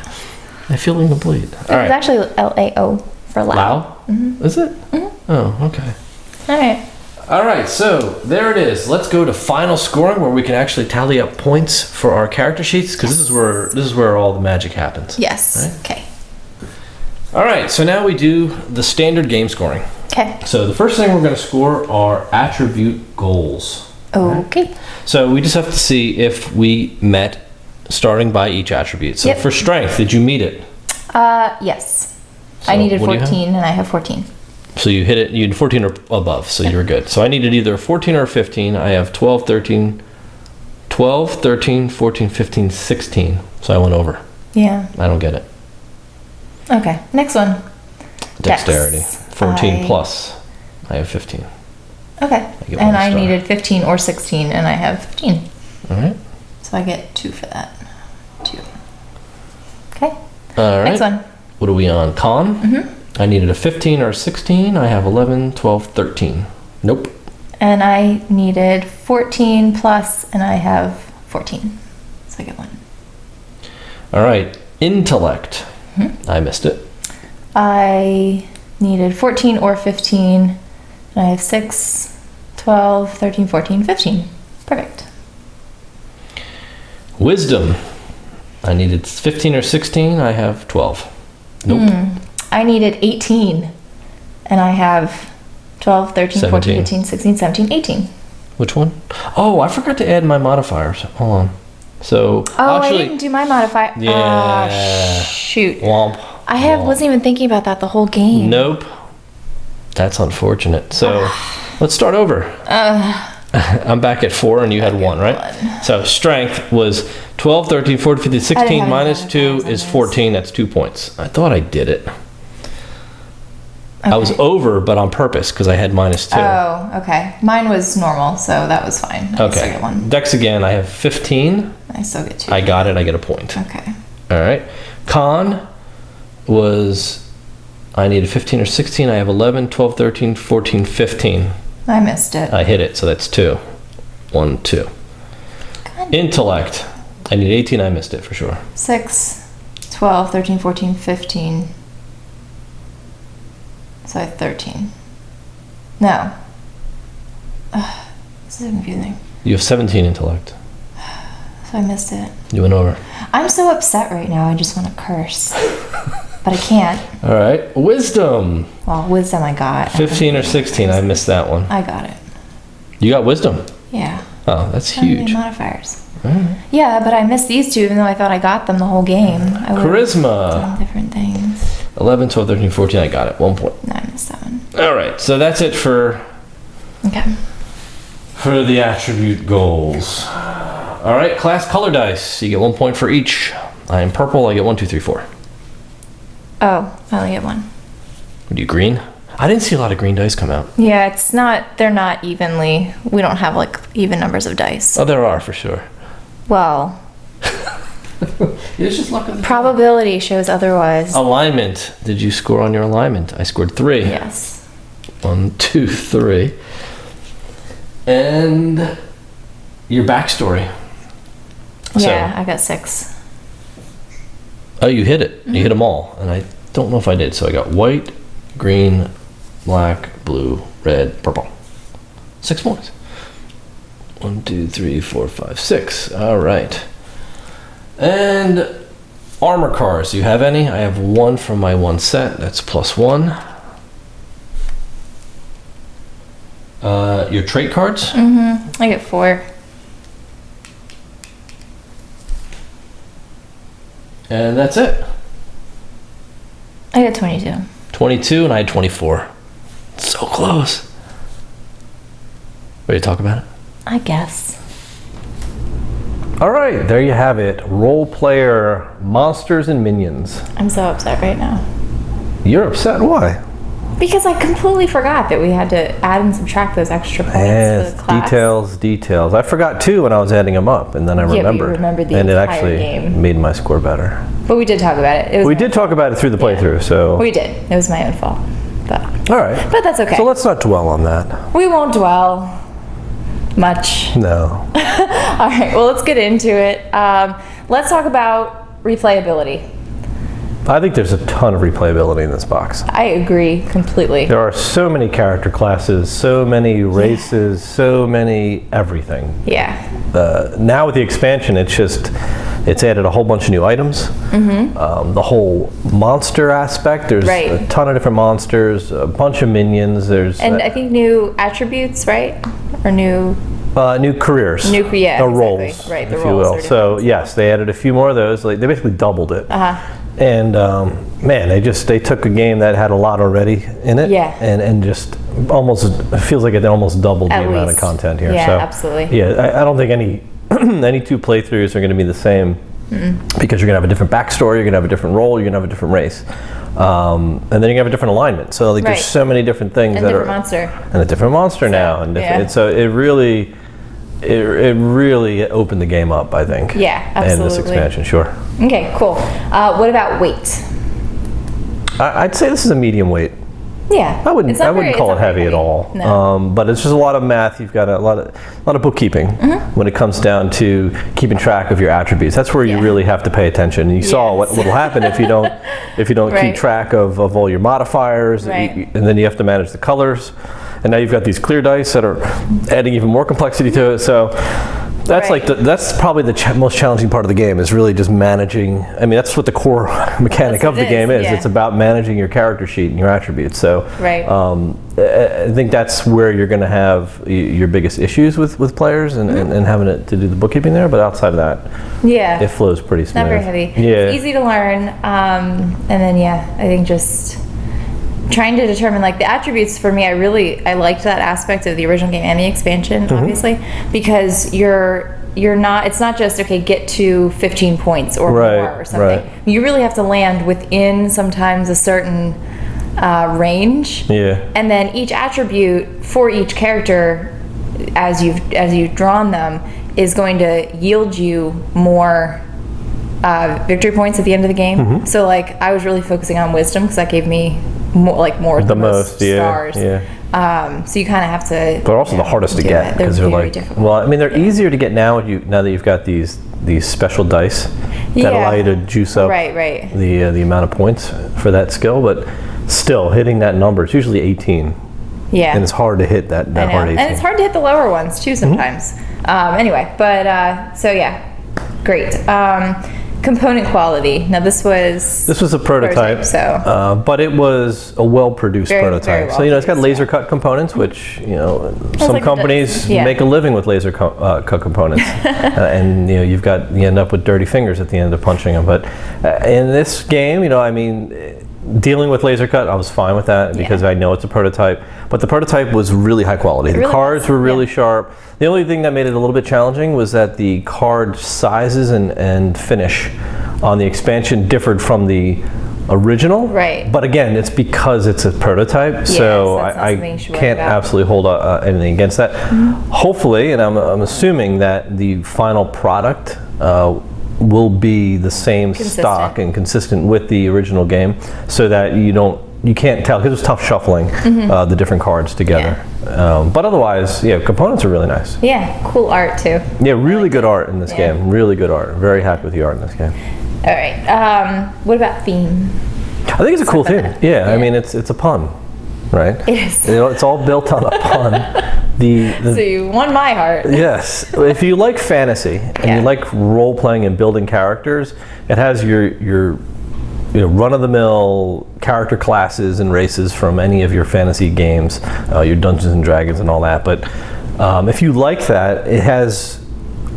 Speaker 1: I feel incomplete. All
Speaker 2: It's
Speaker 1: right.
Speaker 2: actually LAO for loud.
Speaker 1: Lao? Is it? Oh, okay.
Speaker 2: All right.
Speaker 1: All right, so there it is. Let's go to final scoring where we can actually tally up points for our character sheets because this is where all the magic happens.
Speaker 2: Yes.
Speaker 1: Right?
Speaker 2: Okay.
Speaker 1: All right, so now we do the standard game scoring.
Speaker 2: Okay.
Speaker 1: So the first thing we're going to score are attribute goals.
Speaker 2: Okay.
Speaker 1: So we just have to see if we met starting by each attribute. So
Speaker 2: Yep.
Speaker 1: for strength, did you meet it?
Speaker 2: Yes.
Speaker 1: So
Speaker 2: I needed
Speaker 1: what do you have?
Speaker 2: 14 and I have 14.
Speaker 1: So you hit it, you had 14 or above, so you were good. So I needed either 14 or 15. I have 12, 13, 14, 15, 16. So I went over.
Speaker 2: Yeah.
Speaker 1: I don't get it.
Speaker 2: Okay. Next one.
Speaker 1: Dexterity.
Speaker 2: Dex.
Speaker 1: 14
Speaker 2: I-
Speaker 1: plus. I have 15.
Speaker 2: Okay.
Speaker 1: get
Speaker 2: And
Speaker 1: one
Speaker 2: I
Speaker 1: star.
Speaker 2: needed 15 or 16 and I have 15.
Speaker 1: All right.
Speaker 2: So I get 2 for that. 2. Okay.
Speaker 1: All right.
Speaker 2: Next one.
Speaker 1: What are we on? Con?
Speaker 2: Mm-hmm.
Speaker 1: I needed a 15 or a 16. I have 11, 12, 13. Nope.
Speaker 2: and I needed 14 plus, and I have 14. So I get 1.
Speaker 1: All right. Intellect. I missed it.
Speaker 2: I needed 14 or 15, and I have 6, 12, 13, 14, 15. Perfect.
Speaker 1: Wisdom. I needed 15 or 16. I have 12. Nope.
Speaker 2: I needed 18, and I have 12, 13, 14,
Speaker 1: 17.
Speaker 2: 15, 16, 17, 18.
Speaker 1: Which one? Oh, I forgot to add my modifiers. Hold on. So
Speaker 2: Oh,
Speaker 1: actually,
Speaker 2: I didn't do my modifier.
Speaker 1: Yeah.
Speaker 2: Shoot.
Speaker 1: Womp.
Speaker 2: Wasn't even thinking about that the whole game.
Speaker 1: Nope. That's unfortunate. So let's start over. I'm back at 4 and you had 1, right? So strength was 12, 13, 14, 15, 16 minus 2 is 14. That's 2 points. I thought I did it.
Speaker 2: Okay.
Speaker 1: I was over, but on purpose because I had minus 2.
Speaker 2: Oh, okay. Mine was normal, so that was fine. I still
Speaker 1: Okay.
Speaker 2: get 1.
Speaker 1: Dex again, I have 15.
Speaker 2: I still get 2.
Speaker 1: I got it. I get a point.
Speaker 2: Okay.
Speaker 1: All right. Con was, I needed 15 or 16. I have 11, 12, 13, 14, 15.
Speaker 2: I missed it.
Speaker 1: I hit it, so that's 2. 1, 2.
Speaker 2: God.
Speaker 1: Intellect. I need 18. I missed it for sure.
Speaker 2: 6, 12, 13, 14, 15. So I have 13. No. This is confusing.
Speaker 1: You have 17 intellect.
Speaker 2: So I missed it.
Speaker 1: You went over.
Speaker 2: I'm so upset right now. I just want to curse. But I can't.
Speaker 1: All right. Wisdom.
Speaker 2: Well, wisdom I got.
Speaker 1: 15 or 16. I missed that one.
Speaker 2: I got it.
Speaker 1: You got wisdom.
Speaker 2: Yeah.
Speaker 1: Oh, that's
Speaker 2: How many
Speaker 1: huge.
Speaker 2: modifiers?
Speaker 1: Alright.
Speaker 2: Yeah, but I missed these 2 even though I thought I got them the whole game. I would've
Speaker 1: Charisma.
Speaker 2: done different things.
Speaker 1: 11, 12, 13, 14. I got it. 1 point.
Speaker 2: No, I missed that one.
Speaker 1: All right. So that's it for
Speaker 2: Okay.
Speaker 1: the attribute goals. All right. Class color dice. You get 1 point for each. I am purple. I get 1, 2, 3, 4.
Speaker 2: Oh, I only get 1.
Speaker 1: What are you, green? I didn't see a lot of green dice come out.
Speaker 2: Yeah, it's not, they're not evenly, we don't have like even numbers of dice.
Speaker 1: Oh, there are for sure.
Speaker 2: Well,
Speaker 1: It's just luck of the
Speaker 2: probability shows otherwise.
Speaker 1: Alignment. Did you score on your alignment? I scored 3.
Speaker 2: Yes.
Speaker 1: 1, 2, 3. And your backstory.
Speaker 2: Yeah, I got 6.
Speaker 1: Oh, you hit it. You hit them all. And I don't know if I did. So I got white, green, black, blue, red, purple. 6 points. 1, 2, 3, 4, 5, 6. All right. And armor cards. Do you have any? I have 1 from my 1 set. That's +1. Your trait cards?
Speaker 2: I get 4.
Speaker 1: And that's it.
Speaker 2: I get 22.
Speaker 1: 22 and I had 24. So close. Ready to talk about it?
Speaker 2: I guess.
Speaker 1: All right, there you have it. Role player monsters and minions.
Speaker 2: I'm so upset right now.
Speaker 1: You're upset? Why?
Speaker 2: Because I completely forgot that we had to add and subtract those extra points for the class.
Speaker 1: Details. I forgot too when I was adding them up, and then I
Speaker 2: but you
Speaker 1: remembered.
Speaker 2: remembered the
Speaker 1: and it
Speaker 2: entire
Speaker 1: actually
Speaker 2: game.
Speaker 1: made my score better.
Speaker 2: But we did talk about it. It was
Speaker 1: We did talk about it through the playthrough, so.
Speaker 2: We did. It was my own fault. But
Speaker 1: All right.
Speaker 2: But that's okay.
Speaker 1: So let's not dwell on that.
Speaker 2: we won't dwell much.
Speaker 1: No.
Speaker 2: All right, well, let's get into it. Let's talk about replayability.
Speaker 1: I think there's a ton of replayability in this box.
Speaker 2: I agree completely.
Speaker 1: There are so many character classes, so many races, so many everything.
Speaker 2: Yeah.
Speaker 1: Now with the expansion, it's added a whole bunch of new items. The whole monster aspect, there's
Speaker 2: Right.
Speaker 1: a ton of different monsters, a bunch of minions. There's
Speaker 2: And I think new attributes, right? Or new
Speaker 1: careers,
Speaker 2: yeah, exactly.
Speaker 1: roles,
Speaker 2: Right, the
Speaker 1: if you
Speaker 2: roles
Speaker 1: will.
Speaker 2: are
Speaker 1: So yes, they added a few more of those. Like they basically doubled it. And man, they took a game that had a lot already in it,
Speaker 2: Yeah.
Speaker 1: and just almost feels like it almost doubled
Speaker 2: At
Speaker 1: the amount of
Speaker 2: least.
Speaker 1: content here.
Speaker 2: Yeah,
Speaker 1: So,
Speaker 2: absolutely.
Speaker 1: Yeah, I don't think any any 2 playthroughs are going to be the same because you're going to have a different backstory, you're going to have a different role, you're going to have a different race, and then you're going to have a different alignment. So like
Speaker 2: Right.
Speaker 1: there's so many different things
Speaker 2: And
Speaker 1: that
Speaker 2: different
Speaker 1: are
Speaker 2: monster.
Speaker 1: and a different monster now, and different,
Speaker 2: yeah.
Speaker 1: so it really opened the game up, I think.
Speaker 2: Yeah,
Speaker 1: And this
Speaker 2: absolutely.
Speaker 1: expansion, sure.
Speaker 2: Okay, cool. What about weight?
Speaker 1: I'd say this is a medium weight.
Speaker 2: Yeah.
Speaker 1: I wouldn't call it heavy at all.
Speaker 2: No.
Speaker 1: But it's just a lot of math. You've got a lot of bookkeeping when it comes down to keeping track of your attributes. That's where you really have to pay attention. You saw what will happen if you don't keep track of all your modifiers, and then you have to manage the colors. And now you've got these clear dice that are adding even more complexity to it. So that's that's probably the most challenging part of the game, is really just managing. I mean, that's what the core mechanic of the game is. It's about managing your character sheet and your attributes. So I think that's where you're going to have your biggest issues with players and having to do the bookkeeping there. But outside of that, it flows pretty smooth.
Speaker 2: Not very heavy.
Speaker 1: Yeah.
Speaker 2: It's easy to learn. And then I think just trying to determine like the attributes for me, I liked that aspect of the original game and the expansion, obviously, because it's not just get to 15 points or more or something. You really have to land within sometimes a certain range. And then each attribute for each character, as you've drawn them, is going to yield you more victory points at the end of the game. So like I was really focusing on wisdom because that gave me more the most stars. So you kind of have to.
Speaker 1: They're also the hardest to get because they're
Speaker 2: very difficult.
Speaker 1: Well, I mean, they're easier to get now that you've got these special dice that allow you to juice up the amount of points for that skill. But still, hitting that number, it's usually 18. Yeah, and it's hard to hit that hard 18.
Speaker 2: And it's hard to hit the lower ones too sometimes. Anyway, but so great. Component quality. Now this was
Speaker 1: a prototype, but it was a well-produced prototype. Very well, so it's got laser cut components, which some companies make a living with laser cut components, and you end up with dirty fingers at the end of punching them. But in this game, dealing with laser cut, I was fine with that because I know it's a prototype. But the prototype was really high quality. The cards were really sharp. The only thing that made it a little bit challenging was that the card sizes and finish on the expansion differed from the original.
Speaker 2: Right.
Speaker 1: But again, it's because it's a prototype, so I can't absolutely hold anything against that. Hopefully, and I'm assuming that the final product will be the same stock and consistent with the original game, so that you can't tell, because it's tough shuffling the different cards together. But otherwise, components are really nice.
Speaker 2: Yeah, cool art too.
Speaker 1: Yeah, really good art in this game. Really good art. Very happy with the art in this game.
Speaker 2: All right. What about theme?
Speaker 1: I think it's a cool theme. Yeah, I mean, it's a pun, right?
Speaker 2: It is.
Speaker 1: It's all built on a pun.
Speaker 2: So you won my heart.
Speaker 1: Yes. If you like fantasy and you like role-playing and building characters, it has your run-of-the-mill character classes and races from any of your fantasy games, your Dungeons and Dragons and all that. But if you like that, it has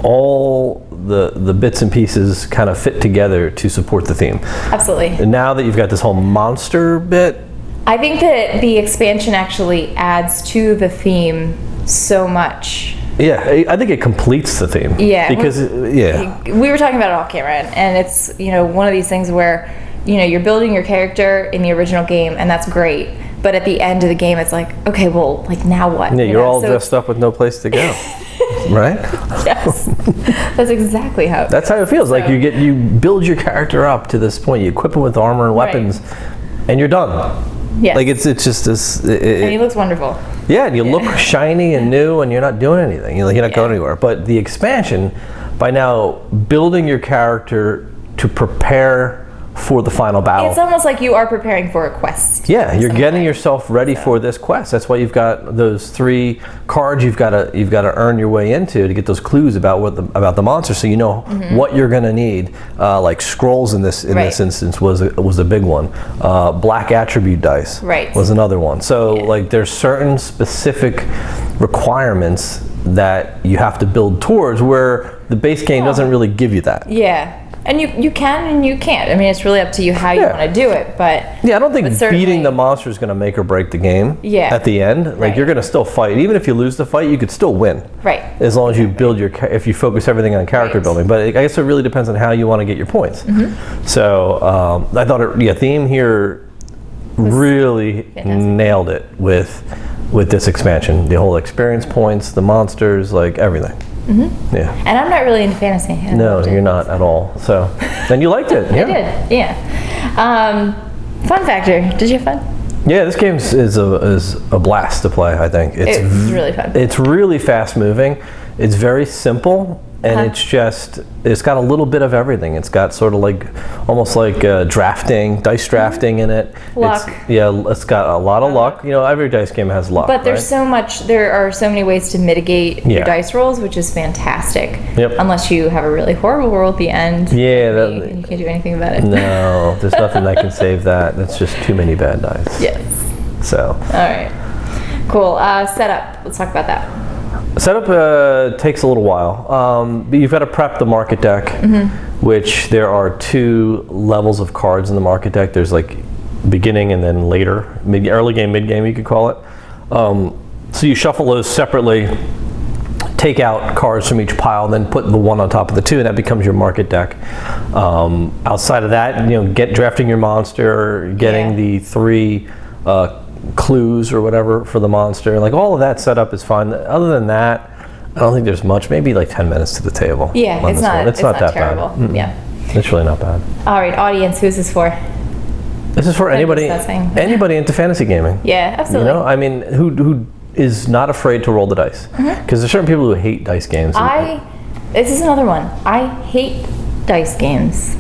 Speaker 1: all the bits and pieces kind of fit together to support the theme.
Speaker 2: Absolutely.
Speaker 1: And now that you've got this whole monster bit,
Speaker 2: I think that the expansion actually adds to the theme so much.
Speaker 1: Yeah, I think it completes the theme.
Speaker 2: Yeah.
Speaker 1: Because,
Speaker 2: we were talking about it off camera, and it's, one of these things where, you're building your character in the original game, and that's great. But at the end of the game, it's like, okay, well, now what?
Speaker 1: Yeah, you're all dressed up with no place to go. Right?
Speaker 2: Yes. That's exactly how
Speaker 1: That's how it feels. So, you build your character up to this point, you equip him with armor and weapons, and you're done.
Speaker 2: Yeah.
Speaker 1: It's just this.
Speaker 2: And he looks wonderful.
Speaker 1: Yeah, and you look shiny and new, and you're not doing anything. You're not going anywhere. But the expansion, by now building your character to prepare for the final battle.
Speaker 2: It's almost like you are preparing for a quest.
Speaker 1: Yeah, you're getting yourself ready for this quest. That's why you've got those 3 cards you've got to earn your way into to get those clues about the monster, so you know what you're going to need. Like scrolls in this instance was a big one. Black attribute dice was another one. So there's certain specific requirements that you have to build towards, where the base game doesn't really give you that.
Speaker 2: Yeah. And you can and you can't. I mean, it's really up to you how you want to do it. But
Speaker 1: I don't think beating the monster is going to make or break the game. Yeah. At the end, you're going to still fight. Even if you lose the fight, you could still win. Right. As long as you build if you focus everything on character building. But I guess it really depends on how you want to get your points. So I thought theme here really nailed it with this expansion. The whole experience points, the monsters, everything. Yeah.
Speaker 2: And I'm not really into fantasy.
Speaker 1: No, you're not at all. So, and you liked it. Yeah.
Speaker 2: I did. Yeah. Fun factor. Did you have fun?
Speaker 1: Yeah, this game is a blast to play. I think
Speaker 2: It's really fun.
Speaker 1: It's really fast moving. It's very simple, and it's got a little bit of everything. It's got sort of like almost like dice drafting in it.
Speaker 2: Luck.
Speaker 1: It's got a lot of luck. You know, every dice game has luck.
Speaker 2: But there's there are so many ways to mitigate your dice rolls, which is fantastic.
Speaker 1: Yep.
Speaker 2: Unless you have a really horrible roll at the end.
Speaker 1: Yeah.
Speaker 2: And you can't do anything about it.
Speaker 1: No, there's nothing that can save that. That's just too many bad dice.
Speaker 2: Yes.
Speaker 1: So.
Speaker 2: All right. Cool. Setup. Let's talk about that.
Speaker 1: Setup takes a little while. But you've got to prep the market deck, which there are 2 levels of cards in the market deck. There's like beginning and then later, early game, mid game, you could call it. So you shuffle those separately, take out cards from each pile, then put the one on top of the 2, and that becomes your market deck. Outside of that, you know, drafting your monster, getting the 3 clues or whatever for the monster, like all of that setup is fine. Other than that, I don't think there's much. Maybe like 10 minutes to the table.
Speaker 2: Yeah, it's not that
Speaker 1: terrible.
Speaker 2: Bad. Yeah,
Speaker 1: it's really not bad.
Speaker 2: All right, audience, who's this for?
Speaker 1: This is for anybody into fantasy gaming.
Speaker 2: Yeah, absolutely.
Speaker 1: You know, I mean, who is not afraid to roll the dice? Because there's certain people who hate dice games.
Speaker 2: This is another one. I hate dice games.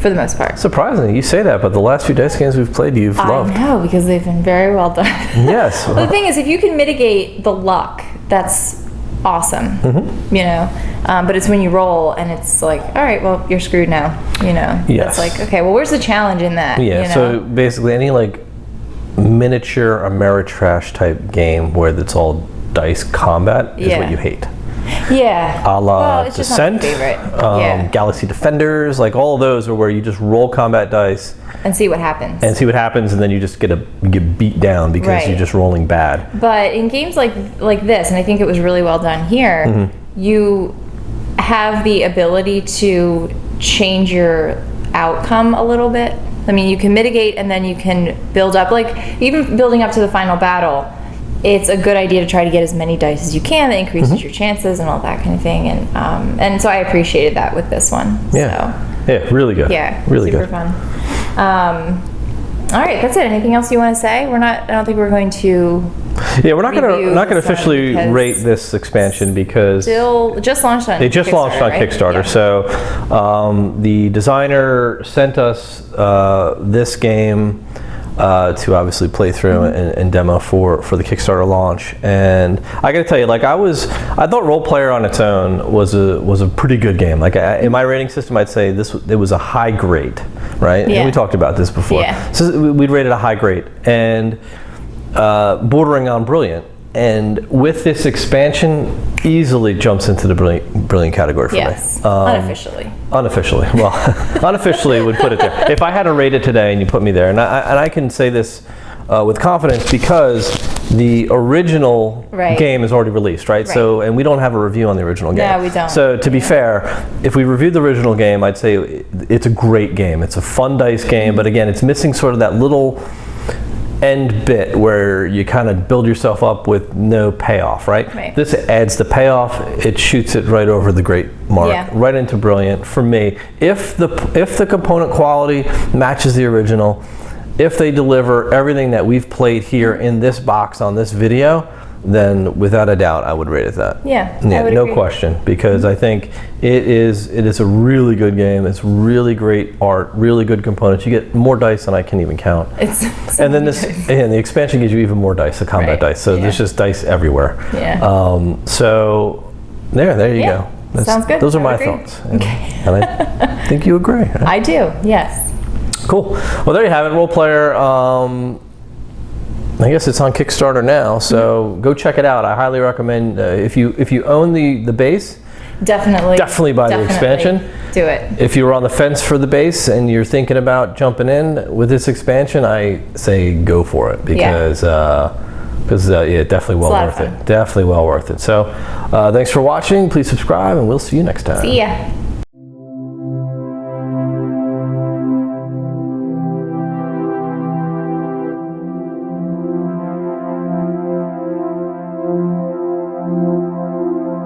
Speaker 2: For the most part.
Speaker 1: Surprisingly, you say that, but the last few dice games we've played, you've loved.
Speaker 2: I know, because they've been very well done.
Speaker 1: Yes.
Speaker 2: Well, the thing is, if you can mitigate the luck, that's awesome. You know, but it's when you roll and it's like, all right, well, you're screwed now. You know.
Speaker 1: Yes.
Speaker 2: It's like, okay, well, where's the challenge in that?
Speaker 1: Yeah.
Speaker 2: You know?
Speaker 1: So basically, any like miniature Ameritrash type game where it's all dice combat is what you hate.
Speaker 2: Yeah.
Speaker 1: A la
Speaker 2: it's
Speaker 1: Descent,
Speaker 2: just not my favorite.
Speaker 1: Galaxy Defenders, like all of those are where you just roll combat dice
Speaker 2: and see what happens.
Speaker 1: And then you just get beat down because you're just rolling bad.
Speaker 2: But in games like this, and I think it was really well done here, you have the ability to change your outcome a little bit. I mean, you can mitigate and then you can build up, like even building up to the final battle. It's a good idea to try to get as many dice as you can. That increases your chances and all that kind of thing. And so I appreciated that with this one.
Speaker 1: Yeah. Yeah, really good.
Speaker 2: Yeah,
Speaker 1: really
Speaker 2: super fun. All right, that's it. Anything else you want to say? I don't think we're going to.
Speaker 1: Yeah, we're not going to officially rate this expansion because
Speaker 2: it just launched on
Speaker 1: Kickstarter.
Speaker 2: Yeah.
Speaker 1: So the designer sent us this game to obviously play through and demo for the Kickstarter launch. And I got to tell you, like I thought Role Player on its own was a pretty good game. Like in my rating system, I'd say it was a high grade, right?
Speaker 2: Yeah.
Speaker 1: And we talked about this before.
Speaker 2: Yeah.
Speaker 1: So we'd rate it a high grade and bordering on brilliant. And with this expansion, easily jumps into the brilliant category for me.
Speaker 2: Unofficially.
Speaker 1: Unofficially, well, unofficially would put it there. If I had to rate it today, and you put me there, and I can say this with confidence because the original game is already released, right? So, and we don't have a review on the original game.
Speaker 2: No, we don't.
Speaker 1: So, to be fair, if we reviewed the original game, I'd say it's a great game. It's a fun dice game, but again, it's missing sort of that little end bit where you kind of build yourself up with no payoff, right? This adds the payoff. It shoots it right over the great mark, right into brilliant for me. If the component quality matches the original, if they deliver everything that we've played here in this box on this video, then without a doubt I would rate it that.
Speaker 2: Yeah,
Speaker 1: no question, because I think it is a really good game. It's really great art, really good components. You get more dice than I can even count. And then the expansion gives you even more dice, the combat dice. So there's just dice everywhere. Yeah. So there you go.
Speaker 2: Sounds good.
Speaker 1: Those are my thoughts. And I think you agree. Right?
Speaker 2: I do. Yes.
Speaker 1: Cool. Well, there you have it. Role Player. I guess it's on Kickstarter now, so go check it out. I highly recommend if you own the base, definitely buy the expansion.
Speaker 2: Do it.
Speaker 1: If you're on the fence for the base and you're thinking about jumping in with this expansion, I say go for it because definitely well worth it. Definitely well worth it. So thanks for watching. Please subscribe, and we'll see you next time.
Speaker 2: See ya.